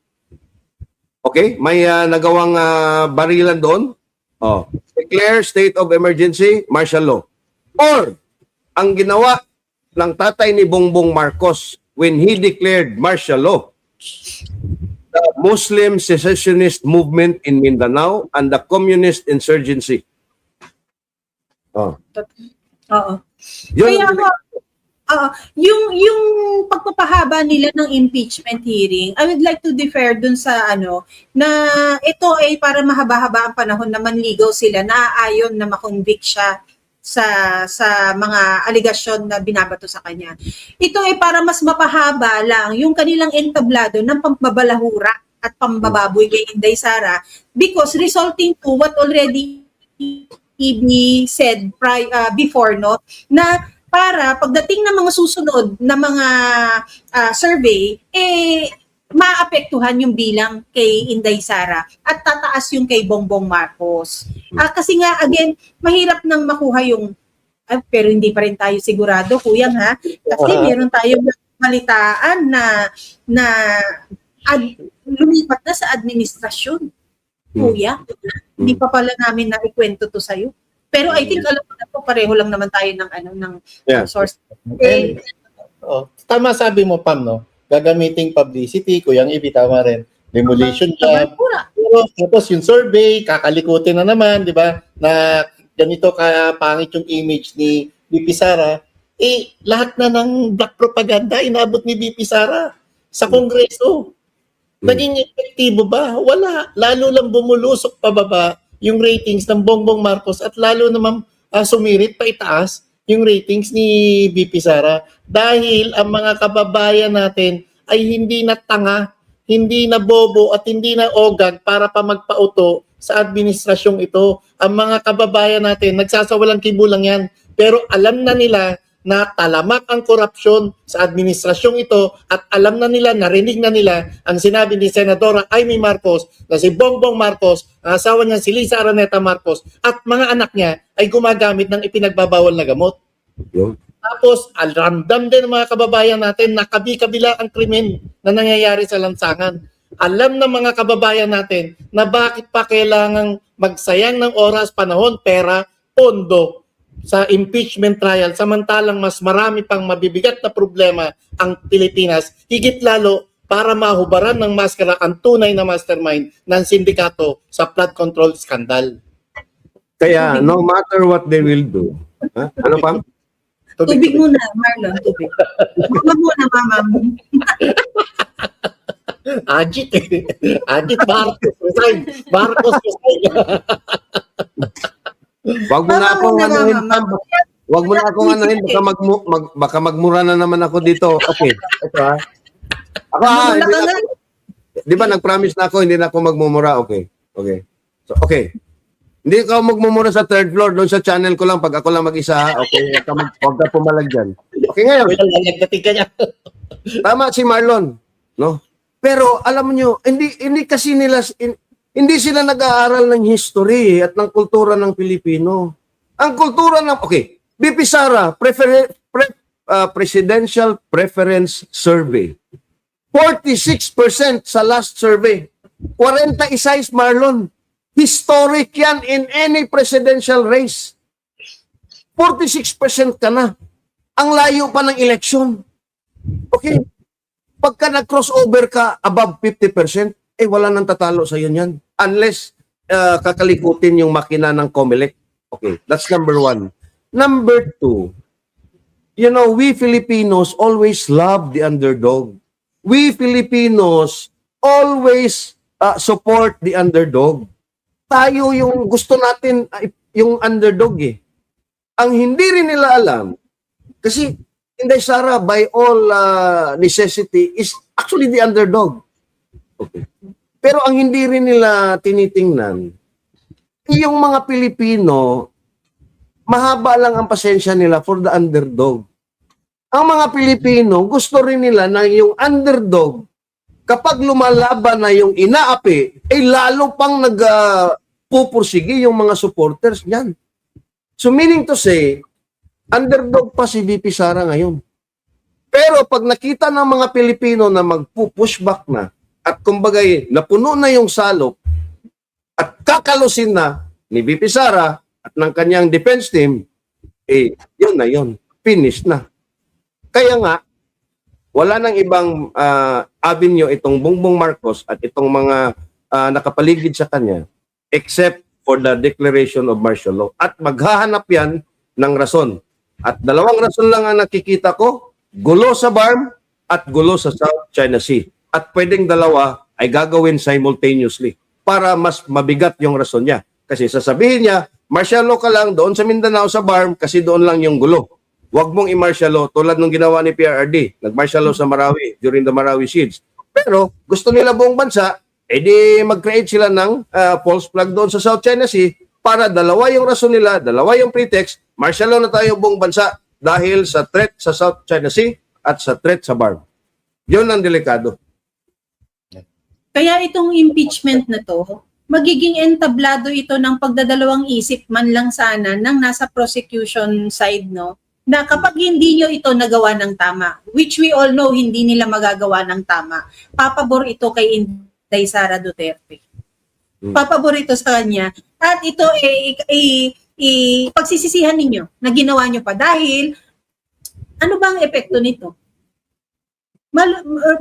Okay? May nagawang barilan doon. Declare state of emergency, martial law. Or, ang ginawa ng tatay ni Bongbong Marcos when he declared martial law, the Muslim secessionist movement in Mindanao and the communist insurgency. Oo. Yun Kaya ang- nga, yung pagpapahaba nila ng impeachment hearing, I would like to defer dun sa na ito ay para mahaba-haba ang panahon na manligaw sila na ayon na makonvict siya sa mga aligasyon na binabato sa kanya. Ito ay para mas mapahaba lang yung kanilang entablado ng pambabalahura at pambababoy kay Inday Sara because resulting to what already he said before, no, na para pagdating ng mga susunod na mga survey, maapektuhan yung bilang kay Inday Sara at tataas yung kay Bongbong Marcos. Kasi nga, again, mahirap nang makuha yung, pero hindi pa rin tayo sigurado, kuyang ha, kasi meron tayong balitaan na lumipat na sa administrasyon. Kuya, hindi pa pala namin na ikwento to sa'yo. Pero I think alam mo na po, pareho lang naman tayo ng source. Tama sabi mo, Pam, no? Gagamiting publicity, Kuyang Ibi, tama rin. Demolition job. Pero tapos yung survey, kakalikutin na naman, di ba? Na ganito kapangit yung image ni VP Sara. Lahat na ng black propaganda, inabot ni VP Sara sa Kongreso. Naging epektibo ba? Wala. Lalo lang bumulusok pababa yung ratings ng Bongbong Marcos at lalo naman sumirit pa itaas yung ratings ni VP Sara dahil ang mga kababayan natin ay hindi na tanga, hindi na bobo at hindi na ogag para pa magpauto sa administrasyong ito. Ang mga kababayan natin, nagsasawalang kibulang yan, pero alam na nila na talamak ang korupsyon sa administrasyong ito at alam na nila, narinig na nila ang sinabi ni Senadora Amy Marcos na si Bongbong Marcos, ang asawa niya si Liza Araneta Marcos at mga anak niya ay gumagamit ng ipinagbabawal na gamot. Tapos, ramdam din ng mga kababayan natin na kabi-kabila ang krimen na nangyayari sa lansangan. Alam ng mga kababayan natin na bakit pa kailangang magsayang ng oras, panahon, pera, pondo sa impeachment trial samantalang mas marami pang mabibigat na problema ang Pilipinas, higit lalo para mahubaran ng maskara ang tunay na mastermind ng sindikato sa flood control scandal. Kaya, no matter what they will do, ano pa? Tubig muna, Marlon, tubig. Mama muna, mama mo. Ajit eh. Ajit Marcos. Resign. Marcos resign. Wag mo na Mama akong muna, anuhin, mama. Pam. Wag mo na akong anuhin, baka magmura na naman ako dito. Okay, ito ha. Ako ha, Wala hindi ka na, na. di ba nag-promise na ako, hindi na ako magmumura. Okay, okay. So, okay. Hindi ka magmumura sa third floor, doon sa channel ko lang, pag ako lang mag-isa ha. Okay, wag ka pumalag dyan. Okay, ngayon. Well, lalagdating ka niya. Tama si Marlon, no? Pero alam niyo, hindi kasi hindi sila nag-aaral ng history at ng kultura ng Pilipino. Ang kultura ng BP Sara Presidential Preference Survey. 46% sa last survey. 46 Marlon. Historic yan in any presidential race. 46% ka na. Ang layo pa ng eleksyon. Okay. Pagka nag-crossover ka above 50%, wala nang tatalo sa iyo niyan. Unless kakalikutin yung makina ng COMELEC. Okay, that's number one. Number two, we Filipinos always love the underdog. We Filipinos always support the underdog. Tayo yung gusto natin, yung underdog eh. Ang hindi rin nila alam, kasi Inday Sara, by all necessity, is actually the underdog. Okay. Pero ang hindi rin nila tinitingnan, yung mga Pilipino, mahaba lang ang pasensya nila for the underdog. Ang mga Pilipino, gusto rin nila na yung underdog, kapag lumalaban na yung inaapi, lalo pang nagpupursige yung mga supporters niyan. So meaning to say, underdog pa si BP Sara ngayon. Pero pag nakita ng mga Pilipino na magpu-pushback na at kumbagay napuno na yung salop at kakalusin na ni BP Sara at ng kanyang defense team, yun na yun. Finish na. Kaya nga, wala nang ibang avenue itong Bongbong Marcos at itong mga nakapaligid sa kanya except for the declaration of martial law. At maghahanap yan ng rason. At dalawang rason lang ang nakikita ko, gulo sa BARM at gulo sa South China Sea. At pwedeng dalawa ay gagawin simultaneously para mas mabigat yung rason niya. Kasi sasabihin niya, martial law ka lang doon sa Mindanao sa BARM kasi doon lang yung gulo. Huwag mong i-martial law tulad nung ginawa ni PRRD. Nag-martial law sa Marawi during the Marawi Siege. Pero gusto nila buong bansa, edi mag-create sila ng false flag doon sa South China Sea para dalawa yung rason nila, dalawa yung pretext, martial law na tayo buong bansa dahil sa threat sa South China Sea at sa threat sa BARM. Yun ang delikado. Kaya itong impeachment na to, magiging entablado ito ng pagdadalawang isip man lang sana ng nasa prosecution side, no? Na kapag hindi nyo ito nagawa ng tama, which we all know hindi nila magagawa ng tama, papabor ito kay Inday Sara Duterte. Papabor ito sa kanya. At ito pagsisisihan ninyo na ginawa nyo pa dahil ano bang epekto nito?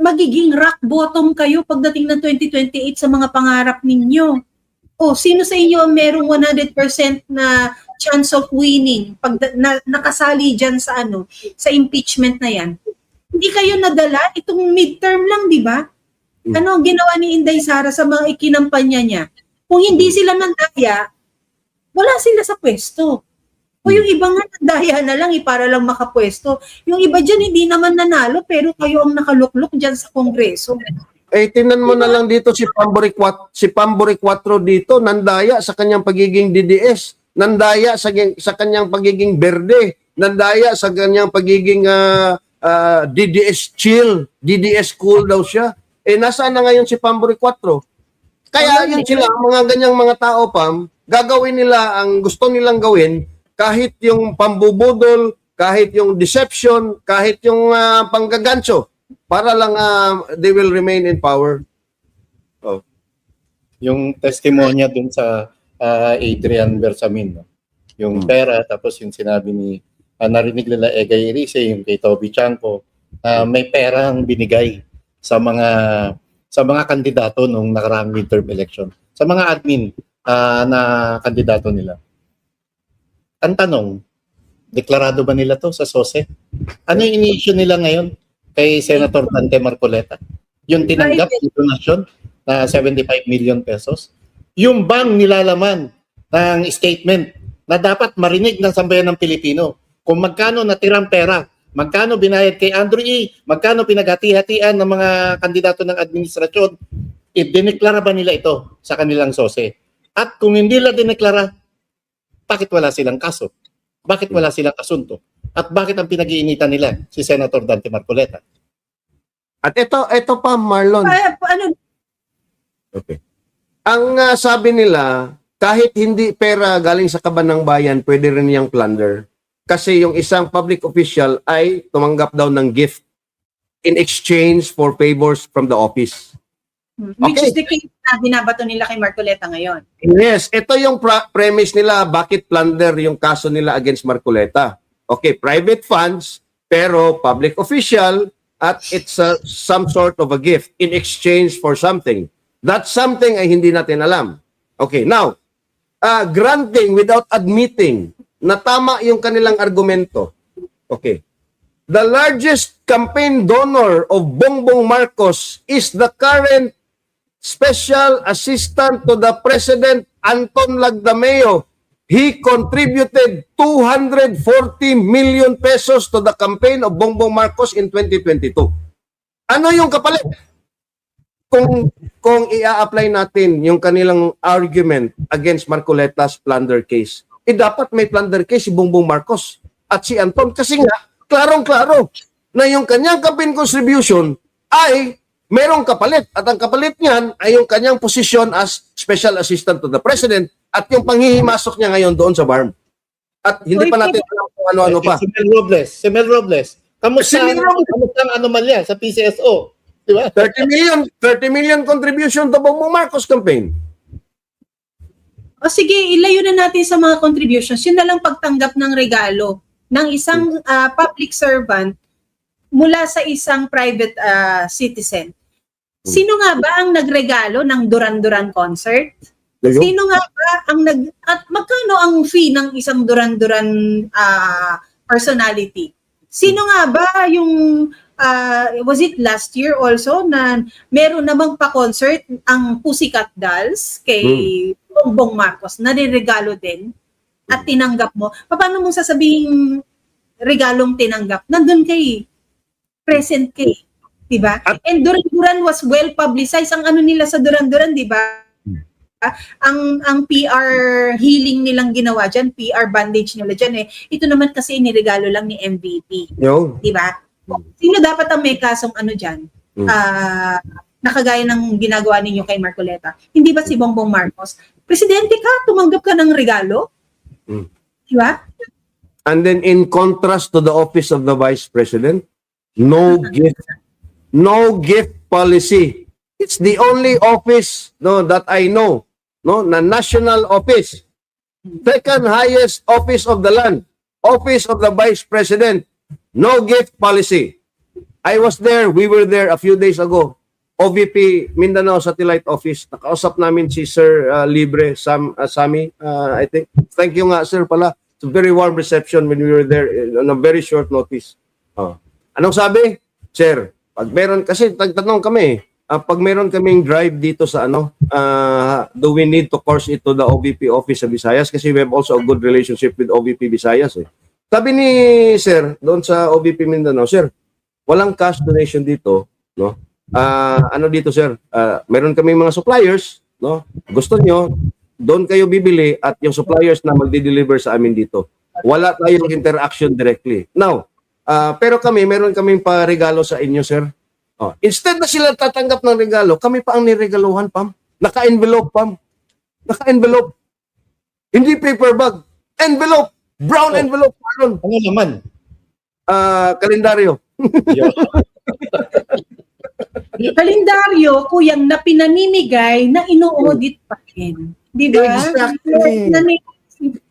Magiging rock bottom kayo pagdating ng 2028 sa mga pangarap ninyo. O, sino sa inyo ang merong 100% na chance of winning pag nakasali dyan sa sa impeachment na yan? Hindi kayo nadala itong midterm lang, di ba? Ano ang ginawa ni Inday Sara sa mga ikinampanya niya? Kung hindi sila nandaya, wala sila sa pwesto. O yung iba nga nandaya na lang para lang makapwesto. Yung iba dyan hindi naman nanalo pero kayo ang nakalukluk dyan sa Kongreso. Tingnan mo na lang dito si Pambori 4 dito, nandaya sa kanyang pagiging DDS, nandaya sa kanyang pagiging Berde, nandaya sa kanyang pagiging DDS chill, DDS cool daw siya. Nasaan na ngayon si Pambori 4? Kaya yun sila, mga ganyang mga tao, Pam, gagawin nila ang gusto nilang gawin, kahit yung pambubudol, kahit yung deception, kahit yung panggagancho, para lang they will remain in power. Oh. Yung testimonya dun sa Adrian Bersamin, no? Yung pera, tapos yung sinabi ni, narinig nila Egay Erice, yung kay Toby Chanco, may perang binigay sa mga kandidato nung nakaraang midterm election. Sa mga admin na kandidato nila. Ang tanong, Deklarado ba nila to sa SOSE? Ano yung ini-issue nila ngayon kay Senator Dante Marcoleta? Yung tinanggap yung donasyon na 75 million pesos. Yung bang nilalaman ng statement na dapat marinig ng sambayan ng Pilipino kung magkano natirang pera, magkano binayad kay Andrew E., magkano pinaghati-hatian ng mga kandidato ng administrasyon, idineklara ba nila ito sa kanilang SOSE? At kung hindi nila dineklara, bakit wala silang kaso? Bakit wala silang asunto? At bakit ang pinag-iinitan nila si Senator Dante Marcoleta? At ito pa, Marlon. Ano, Okay. Ang sabi nila, kahit hindi pera galing sa kaban ng bayan, pwede rin niyang plunder. Kasi yung isang public official ay tumanggap daw ng gift in exchange for favors from the office. which Okay. is the case na binabato nila kay Marcoleta ngayon. Yes, ito yung premise nila bakit plunder yung kaso nila against Marcoleta. Okay, private funds, pero public official, at it's some sort of a gift in exchange for something. That something ay hindi natin alam. Okay, now, granting without admitting na tama yung kanilang argumento. Okay. The largest campaign donor of Bongbong Marcos is the current Special Assistant to the President, Anton Lagdameo. He contributed 240 million pesos to the campaign of Bongbong Marcos in 2022. Ano yung kapalit? Kung i-apply natin yung kanilang argument against Marcoleta's plunder case, dapat may plunder case si Bongbong Marcos at si Anton. Kasi nga, klarong-klaro na yung kanyang campaign contribution ay merong kapalit. At ang kapalit niyan ay yung kanyang posisyon as Special Assistant to the President at yung panghihimasok niya ngayon doon sa BARM. At hindi pa natin alam kung ano-ano pa. Si Mel Robles. Kamusta ang anomalya sa PCSO? Di ba? 30 million contribution to Bongbong Marcos campaign. O sige, ilayo na natin sa mga contributions. Yun na lang pagtanggap ng regalo ng isang public servant mula sa isang private citizen. Sino nga ba ang nagregalo ng Duran-Duran concert? Sino nga ba ang at magkano ang fee ng isang Duran-Duran personality? Sino nga ba yung was it last year also na meron namang pa-concert ang Pussycat Dolls kay Bongbong Marcos na niregalo din at tinanggap mo? Paano mo sasabing regalong tinanggap? Nandun kay present kay, di ba? And Duran-Duran was well publicized. Ang ano nila sa Duran-Duran, di ba? Ang PR healing nilang ginawa dyan, PR bandage nila dyan eh. Ito naman kasi niregalo lang ni MVP. Yo. Di ba? Sino dapat ang may kasong ano dyan? Nakagaya ng ginagawa ninyo kay Marcoleta. Hindi ba si Bongbong Marcos? Presidente ka, tumanggap ka ng regalo? Di ba? And then in contrast to the office of the Vice President, no gift policy. It's the only office that I know, na national office. Second highest office of the land, office of the Vice President, no gift policy. I was there, we were there a few days ago. OVP Mindanao Satellite Office. Nakausap namin si Sir Libre Sami, I think. Thank you nga, sir, pala. It's a very warm reception when we were there on a very short notice. Anong sabi? Sir, pag meron, kasi tagtanong kami, pag meron kaming drive dito sa do we need to course it to the OVP office sa Visayas? Kasi we have also a good relationship with OVP Visayas. Sabi ni sir, doon sa OVP Mindanao, sir, walang cash donation dito, no? Ano dito, sir? Meron kaming mga suppliers, no? Gusto nyo, doon kayo bibili at yung suppliers na magdi-deliver sa amin dito. Wala tayong interaction directly. Now, pero meron kaming pa-regalo sa inyo, sir. Instead na sila tatanggap ng regalo, kami pa ang niregaluhan, Pam. Naka-envelope, Pam. Naka-envelope. Hindi paper bag. Envelope. Brown envelope. Ano naman? Kalendaryo. Kalendaryo, kuyang na pinamimigay na ino-audit pa rin. Di ba? Exactly.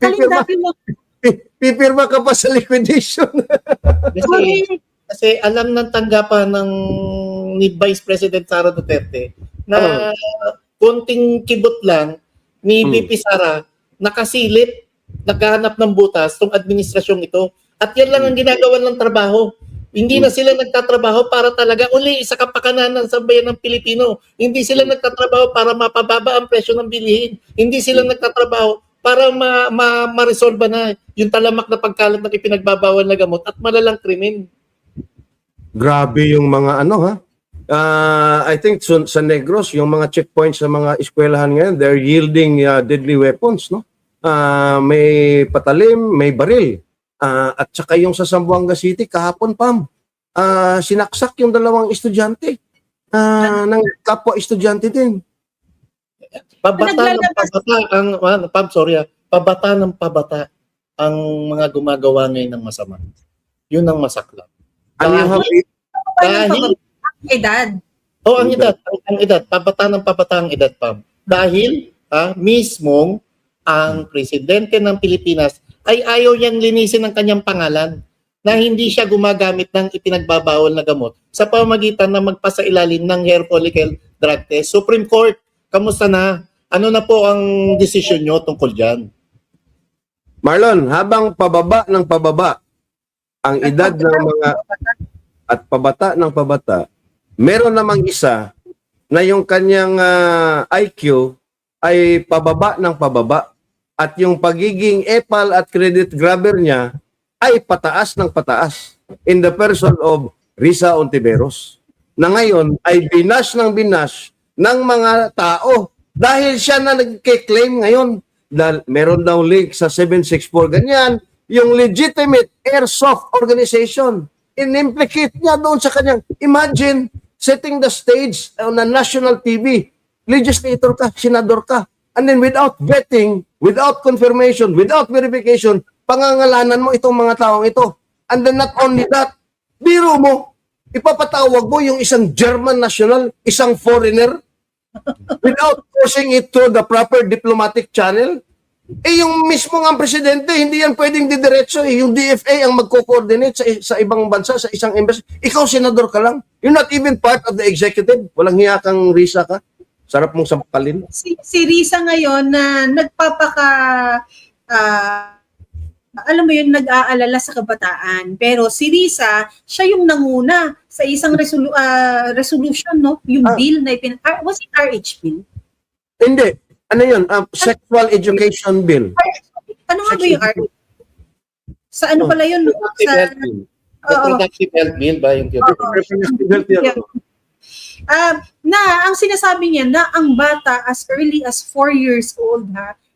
Kalendaryo. Pipirma ka pa sa liquidation. Kasi alam ng tanggapan ni Vice President Sara Duterte na konting kibot lang ni VP Sara nakasilip naghahanap ng butas tong administrasyong ito. At yan lang ang ginagawa ng trabaho. Hindi na sila nagtatrabaho para talaga uli sa kapakanan ng sambayan ng Pilipino. Hindi sila nagtatrabaho para mapababa ang presyo ng bilihin. Hindi sila nagtatrabaho para ma-resolve na yung talamak na pagkalat ng ipinagbabawal na gamot at malalang krimen. Grabe yung mga ano ha. I think sa Negros, yung mga checkpoints sa mga eskwelahan ngayon, they're yielding deadly weapons, no? May patalim, may baril. At saka yung sa Zamboanga City, kahapon, Pam, sinaksak yung 2 estudyante ng kapwa estudyante din. Pabata ng pabata pabata ng pabata ang mga gumagawa ngayon ng masama. Yun ang masaklap. And you have Dahil Edad. ang edad, pabata ang edad, Pam. Dahil mismong ang presidente ng Pilipinas ay ayaw niyang linisin ang kanyang pangalan na hindi siya gumagamit ng ipinagbabawal na gamot sa pamamagitan na magpasailalim ng hair follicle drug test. Supreme Court, kamusta na? Ano na po ang desisyon nyo tungkol dyan? Marlon, habang pababa ng pababa ang edad ng mga at pabata ng pabata, meron namang isa na yung kanyang IQ ay pababa ng pababa at yung pagiging epal at credit grabber niya ay pataas ng pataas in the person of Risa Ontiveros na ngayon ay binash ng mga tao dahil siya na nagke-claim ngayon dahil meron daw link sa 764 ganyan, yung legitimate airsoft organization in-implicate niya doon sa kanyang, imagine setting the stage on a national TV, legislator ka, senador ka, and then without vetting, without confirmation, without verification, pangangalanan mo itong mga taong ito. And then not only that, biro mo, ipapatawag mo yung isang German national, isang foreigner, without pushing it through the proper diplomatic channel. Yung mismo nga presidente, hindi yan pwedeng didiretso. Yung DFA ang magko-coordinate sa ibang bansa, sa isang embassy. Ikaw, senador ka lang. You're not even part of the executive. Walang hiya kang Risa ka. Sarap mong sampalin. Si Risa ngayon na alam mo yun, nag-aalala sa kabataan. Pero si Risa, siya yung nanguna sa isang resolution, no? Yung bill na was it RH bill? Hindi. Ano yun? Sexual Education Bill. Ano nga ba yung RH? Sa ano pala yun? No? Sa, Reproductive health bill ba yung Reproductive health yan. Na ang sinasabi niya na ang bata as early as 4 years old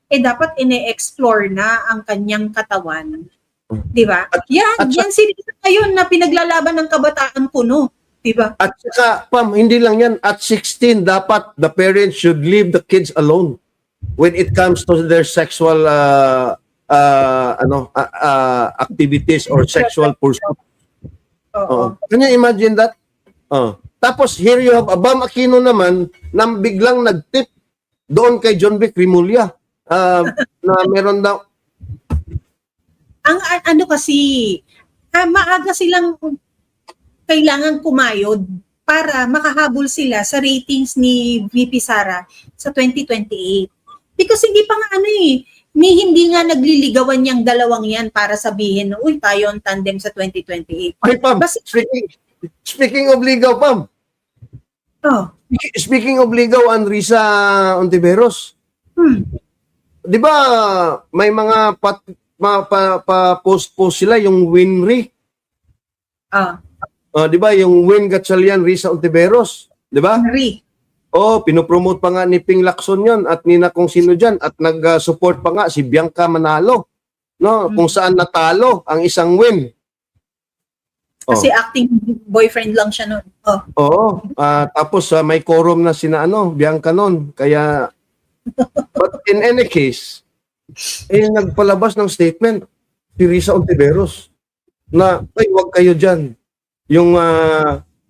dapat ine-explore na ang kanyang katawan. 'Di ba? Yan si Risa ngayon na pinaglalaban ng kabataan kuno, 'di ba? At saka, Pam, hindi lang yan. At 16, dapat the parents should leave the kids alone when it comes to their sexual activities or sexual pursuit. Can you imagine that? Tapos here you have Bam Aquino naman na biglang nag-tip doon kay John Vic Rimulya na meron daw. Ang ano kasi, maaga silang kailangan kumayod para makahabol sila sa ratings ni VP Sara sa 2028. Because hindi pa nga hindi nga nagliligawan yung dalawang yan para sabihin, uy, tayo ang tandem sa 2028. Ay, Pam, speaking of ligaw, Pam. Speaking of ligaw, Risa Ontiveros. Di ba may mga post sila yung Winry? Di ba yung Win Gatchalian, Risa Ontiveros? Di ba? Pinopromote pa nga ni Ping Lacson yun at ni na kung sino dyan at nag-support pa nga si Bianca Manalo, no? Kung saan natalo ang isang Win. Kasi acting boyfriend lang siya noon. Tapos may quorum na sina Bianca noon. Kaya but in any case, nagpalabas ng statement si Risa Ontiveros na wag kayo dyan. Yung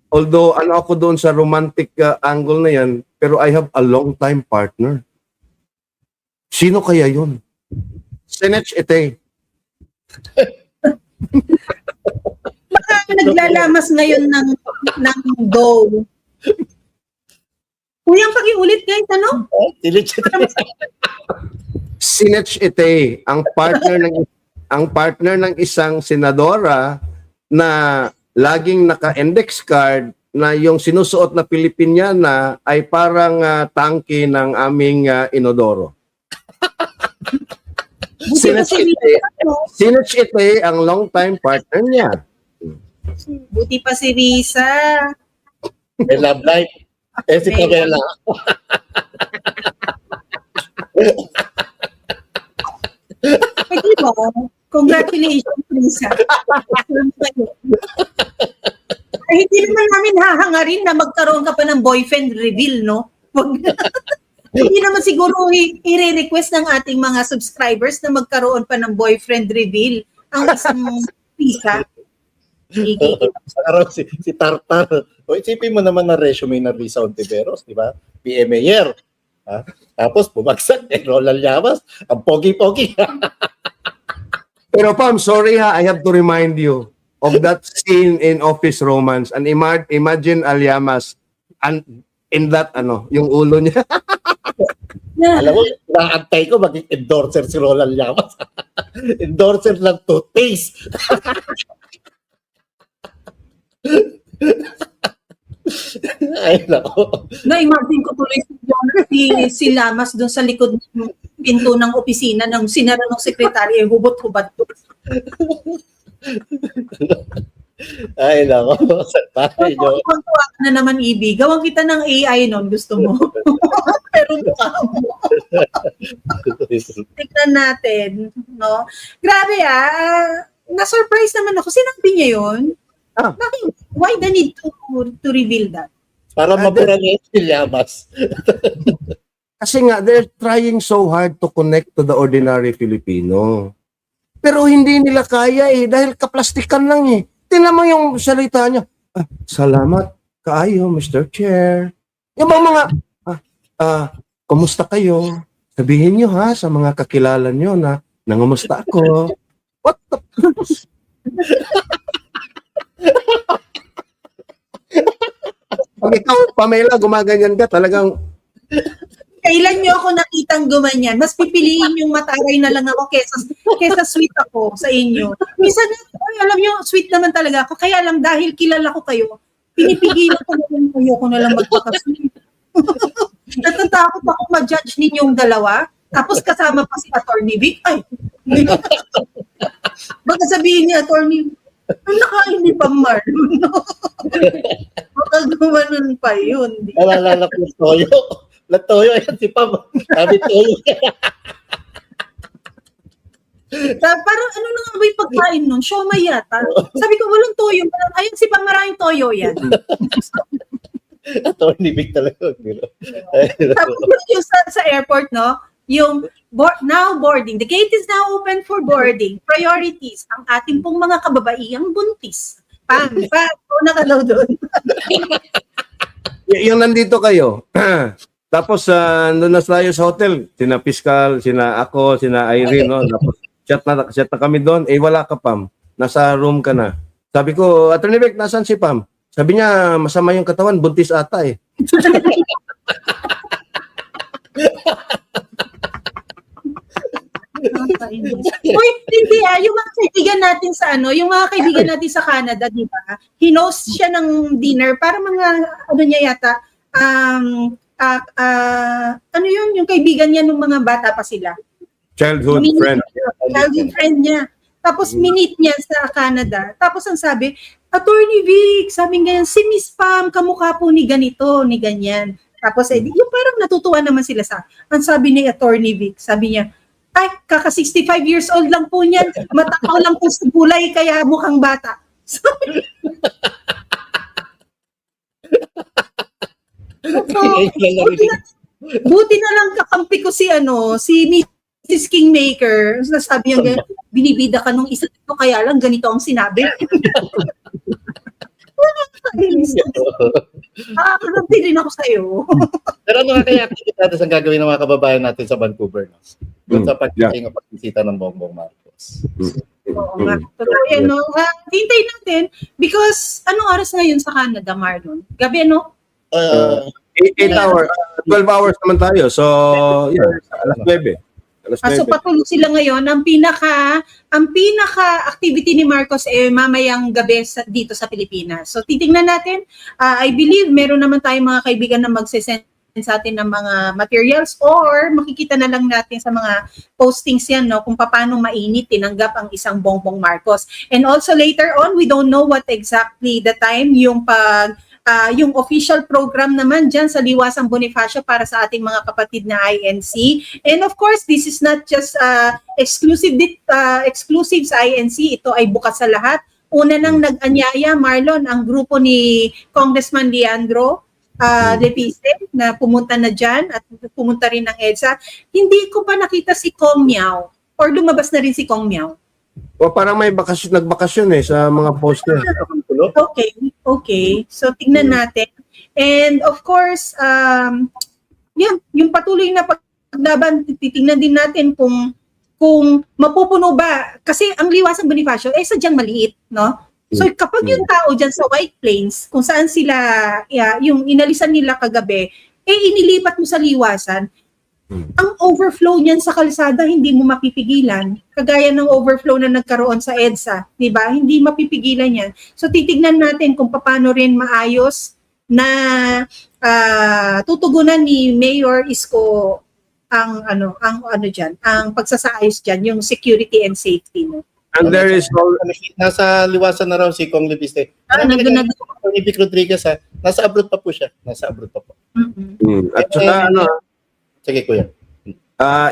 although ako doon sa romantic angle na yan, pero I have a long time partner. Sino kaya yun? Senech Ete. Baka naglalamas ngayon ng go. Kuyang pakiulit guys, ano? Sinech Ite, ang partner ng isang senadora na laging naka-index card na yung sinusuot na Pilipiniana ay parang tangke ng aming inodoro. Sinech Ite ang long-time partner niya. Buti pa si Risa. May love life. Si Pamela. Ay, di ba? Congratulations, Risa. Ay, hindi naman namin hahangarin na magkaroon ka pa ng boyfriend reveal, no? Hindi naman siguro i-request ng ating mga subscribers na magkaroon pa ng boyfriend reveal ang isang Risa. Araw si Tartar. O isipin mo naman na resume ng Risa Ontiveros, di ba? PMAyer. Ha? Tapos bumagsak Roland Llamas. Ang pogi-pogi. Pero Pam, sorry ha, I have to remind you of that scene in Office Romance and imagine Alyamas and in that yung ulo niya. Alam mo, naantay ko maging endorser si Roland Llamas. Endorser ng toothpaste. Ay, nako. Na-imagine ko tuloy si Lamas doon sa likod ng pinto ng opisina ng sinara ng sekretary, hubot-hubad. Ay, nako. Tayo nyo. Tuwa ka na naman, Ibi. Gawang kita ng AI nun, gusto mo. Pero mukha mo. Tignan natin. No? Grabe na-surprise naman ako. Sinabi niya yun? Bakit? Why the need to reveal that? Para mabura niya si Llamas. Kasi nga, they're trying so hard to connect to the ordinary Filipino. Pero hindi nila kaya dahil kaplastikan lang Tingnan mo yung salita niya. Salamat kaayo, Mr. Chair. Yung mga, kumusta kayo? Sabihin niyo sa mga kakilala niyo na nangumusta ako. What the... Pag ikaw, Pamela, gumaganyan ka, talagang... Kailan niyo ako nakitang gumanyan? Mas pipiliin yung mataray na lang ako kesa sweet ako sa inyo. Minsan, alam niyo, sweet naman talaga ako. Kaya lang dahil kilala ko kayo, pinipigilan ko na lang magpaka-sweet. Natatakot ako ma-judge ninyong dalawa. Tapos kasama pa si Attorney Vic. Ay, baka sabihin ni Attorney, nakain ni Pam Marlon. Baka gumanon pa yun. Nalala ko yung Toyo. Toyo, ayan si Pam. Sabi Toyo. Parang ano na nga ba yung pagkain nun? Siomay yata. Sabi ko, walang toyo. Ayun si Pam, maraming toyo yan. Attorney Vic talaga. Tapos yung sa airport, no? Yung now boarding. The gate is now open for boarding. Priorities. Ang ating pong mga kababaiyang buntis. Pam, una ka daw doon. Yung nandito kayo, tapos nandun na tayo sa hotel, sina Piskal, sina ako, sina Irene, no? Tapos chat na kami doon, wala ka Pam, nasa room ka na. Sabi ko, Attorney Vic, nasan si Pam? Sabi niya, masama yung katawan, buntis ata Uy, hindi yung mga kaibigan natin sa yung mga kaibigan natin sa Canada, di ba? Hinost siya ng dinner para mga niya yata yung kaibigan niya nung mga bata pa sila. Childhood friend niya. Tapos minit niya sa Canada. Tapos ang sabi, Attorney Vic, sabi nga si Miss Pam, kamukha po ni ganito, ni ganyan. Tapos yung parang natutuwa naman sila ang sabi ni Attorney Vic, sabi niya, ay, kaka 65 years old lang po niyan. Matakaw lang po sa gulay, kaya mukhang bata. Buti na lang kakampi ko si Mrs. Kingmaker. Sabi niya, binibida ka nung isa dito, kaya lang ganito ang sinabi. Nakakarabi rin ako sa'yo. Pero ano nga kaya activities ang gagawin ng mga kababayan natin sa Vancouver? No? Doon sa pagbisita ng Bongbong Marcos. Oo nga. Totoo yan, no? Hintay natin because anong oras ngayon sa Canada, Marlon? Gabi, no? 8 hours, 12 hours naman tayo. So, alas 9. Alas So 9. patuloy sila ngayon. Ang pinaka activity ni Marcos mamayang gabi dito sa Pilipinas. So titingnan natin. I believe meron naman tayong mga kaibigan na magsesend sa atin ng mga materials or makikita na lang natin sa mga postings yan, no, kung paano mainit tinanggap ang isang Bongbong Marcos. And also later on, we don't know what exactly the time yung yung official program naman dyan sa Liwasang Bonifacio para sa ating mga kapatid na INC. And of course, this is not just exclusive sa INC. Ito ay bukas sa lahat. Una nang nag-anyaya, Marlon, ang grupo ni Congressman Leandro Lepiste na pumunta na dyan at pumunta rin ng EDSA. Hindi ko pa nakita si Kong Miao or lumabas na rin si Kong Miao. O parang may nagbakasyon sa mga poster. Okay. So, tignan natin. And of course, yung patuloy na paglaban, titignan din natin kung mapupuno ba. Kasi ang Liwasang Bonifacio, sadyang maliit, no? So, kapag yung tao dyan sa White Plains, kung saan sila, yung inalisan nila kagabi, inilipat mo sa Liwasan, ang overflow niyan sa kalsada, hindi mo mapipigilan. Kagaya ng overflow na nagkaroon sa EDSA, di ba? Hindi mapipigilan yan. So, titignan natin kung paano rin maayos na tutugunan ni Mayor Isko ang pagsasaayos diyan, yung security and safety, no? And there is Nasa Liwasan na raw si Kong Lepiste. Nandun. Kong Vic Rodriguez, nasa abroad pa po siya. Nasa abroad pa po. At saka Sige, kuya.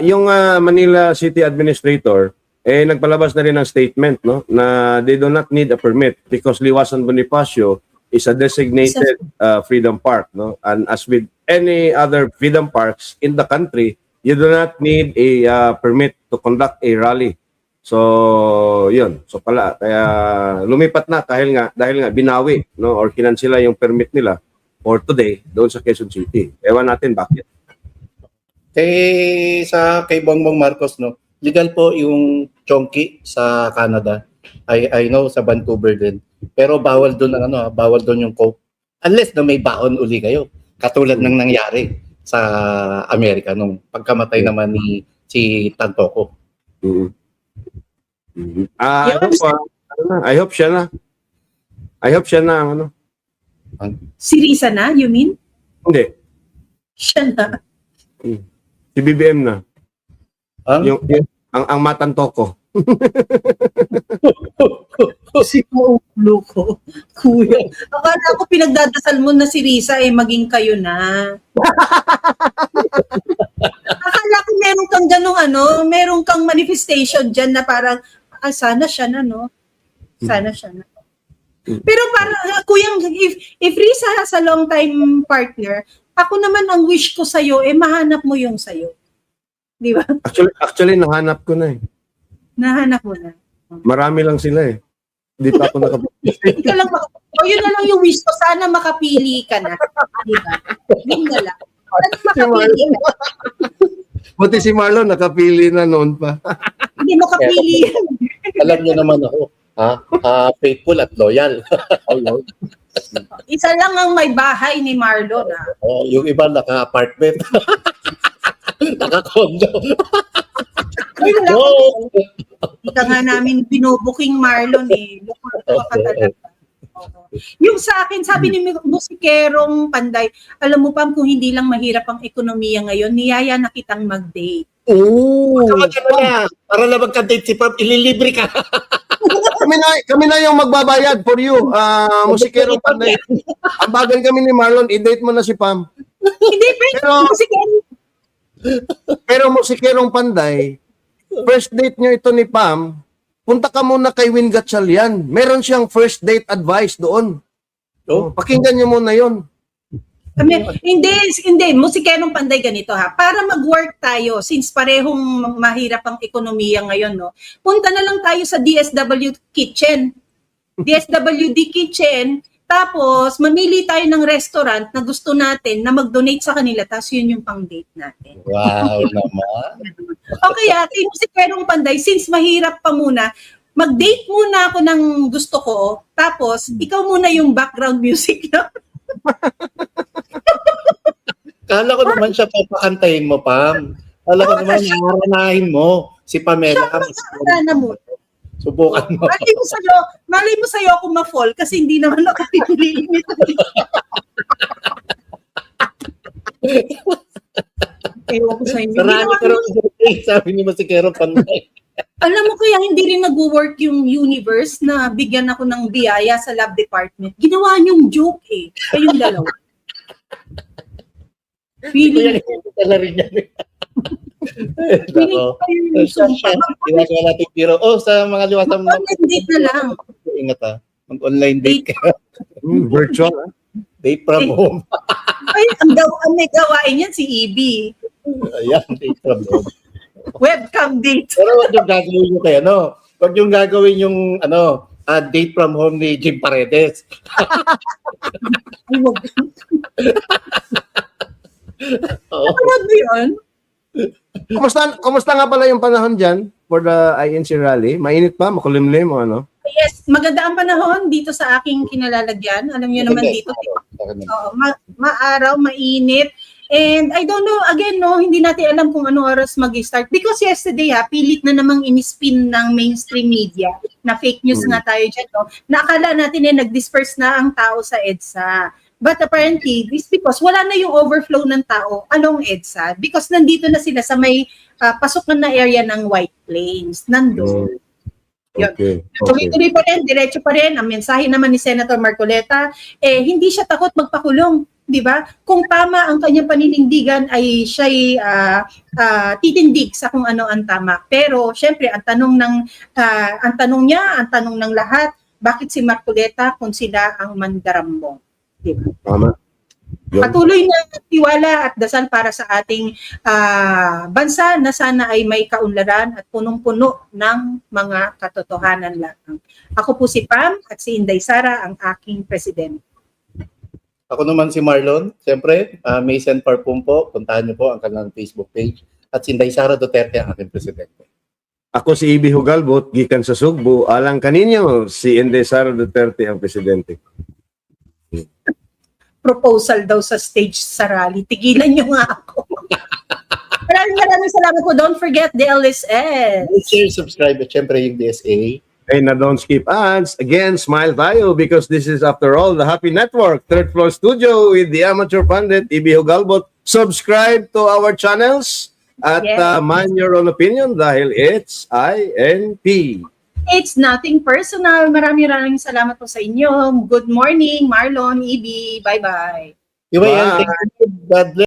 yung Manila City Administrator nagpalabas na rin ng statement, no, na they do not need a permit because Liwasan Bonifacio is a designated freedom park, no, and as with any other freedom parks in the country, you do not need a permit to conduct a rally. So, yun. So kaya lumipat na dahil nga binawi, no, or kinansela yung permit nila for today doon sa Quezon City. Ewan natin bakit. Kay Bongbong Marcos, no, legal po yung chonky sa Canada. I know sa Vancouver din. Pero bawal doon bawal doon yung coke. Unless na may baon uli kayo. Katulad ng nangyari sa Amerika nung pagkamatay naman ni si Tantoco. I hope siya na. Si Risa na, you mean? Hindi. Siya na. Si BBM na. Ang matantoko. Si ulo ko. Kuya. Akala ko pinagdadasal mo na si Risa maging kayo na. Akala ko meron kang meron kang manifestation dyan na parang, sana siya na, no? Sana siya na. Pero parang, kuyang, if Risa has a long time partner, ako naman ang wish ko sa'yo, mahanap mo yung sa'yo. Di ba? Actually, nahanap ko na Nahanap mo na. Marami lang sila Hindi pa ako Hindi ka lang yun na lang yung wish ko, sana makapili ka na. Di ba? Yun na lang. Sana makapili ka. Buti si Marlon nakapili na noon pa. Hindi makapili. Alam niyo naman ako, faithful at loyal. Isa lang ang may bahay ni Marlon. Yung iba naka-apartment. Naka-condo. Ika nga namin binubuking Marlon Loko ka talaga. Yung sa akin, sabi ni Musikerong Panday, alam mo Pam, kung hindi lang mahirap ang ekonomiya ngayon, niyaya na kitang mag-date. Para lang magka-date si Pam, ililibre ka. kami na yung magbabayad for you. Musikerong Panday. Ambagan kami ni Marlon, i-date mo na si Pam. Hindi, Pero Musikerong Panday, first date nyo ito ni Pam, punta ka muna kay Win Gatchalian. Meron siyang first date advice doon. Pakinggan nyo muna yon. Hindi. Musikerong Panday ganito Para mag-work tayo, since parehong mahirap ang ekonomiya ngayon, no? Punta na lang tayo sa DSWD Kitchen. Tapos, mamili tayo ng restaurant na gusto natin na mag-donate sa kanila, tapos yun yung pang-date natin. Wow naman. O kaya, si Perong Panday, since mahirap pa muna, mag-date muna ako ng gusto ko, tapos ikaw muna yung background music. No? Kala ko naman siya papakantayin mo, Pam. Alam ko naman, naranahin mo si Pamela. Sana mo. Subukan mo. Malay mo sa'yo ako ma-fall kasi hindi naman ako pipiliin ito. Ewan ko sa inyo. Sarami ka rin sabi ni Masikero Panday. Alam mo kaya hindi rin nag-work yung universe na bigyan ako ng biyaya sa lab department. Ginawa niyong joke eh. Kayong dalawa. Kuya, Feeling hindi na rin yan. feeling Ako. ko yung sumpa. Ginagawa natin biro. Sa mga liwasang Mag-online date na lang. ingat mag-online date ka. Virtual, ah. Date from home. Ay, ang may gawain yan si EB. Ayan, date from home. Webcam date. Pero wag yung gagawin yung kaya, wag yung gagawin yung, date from home ni Jim Paredes. Ay, wag. Oo. Ano ba yun? Kumusta nga pala yung panahon dyan for the INC rally? Mainit pa? Makulimlim o ano? Yes, maganda ang panahon dito sa aking kinalalagyan. Alam niyo naman dito, oo, maaraw, mainit. And I don't know, again, hindi natin alam kung anong oras mag-start. Because yesterday, pilit na namang in-spin ng mainstream media na fake news nga tayo dyan, Naakala natin nag-disperse na ang tao sa EDSA. But apparently, this because wala na yung overflow ng tao along EDSA because nandito na sila sa may pasukan na area ng White Plains. Nandun. Okay. Tuloy-tuloy pa rin, diretso pa rin. Ang mensahe naman ni Senator Marcoleta, hindi siya takot magpakulong, di ba? Kung tama ang kanyang paninindigan ay siya'y titindig sa kung ano ang tama. Pero syempre, ang tanong ng lahat, bakit si Marcoleta kung sila ang mandarambo? Di ba? Tama. Yun. Patuloy na tiwala at dasal para sa ating bansa na sana ay may kaunlaran at punong-puno ng mga katotohanan lang. Ako po si Pam at si Inday Sara ang aking presidente. Ako naman si Marlon. Siyempre, Mason Parpum po. Puntahan niyo po ang kanilang Facebook page. At si Inday Sara Duterte ang aking presidente. Ako si Ibi Hugalbot, gikan sa Sugbo. Alang kaninyo, si Inday Sara Duterte ang presidente. Proposal daw sa stage sa rally. Tigilan niyo nga ako. Maraming salamat po. Don't forget the LSS. Share, subscribe, at siyempre yung DSA. Hey, na don't skip ads. Again, smile tayo because this is, after all, the Happy Network, third floor studio with the amateur pundit, Ibi Hugalbot. Subscribe to our channels at mind your own opinion dahil it's INP. It's nothing personal. Maraming salamat po sa inyo. Good morning, Marlon, Ibi. Bye-bye. Di ba yan? Bye. Thank you. God bless.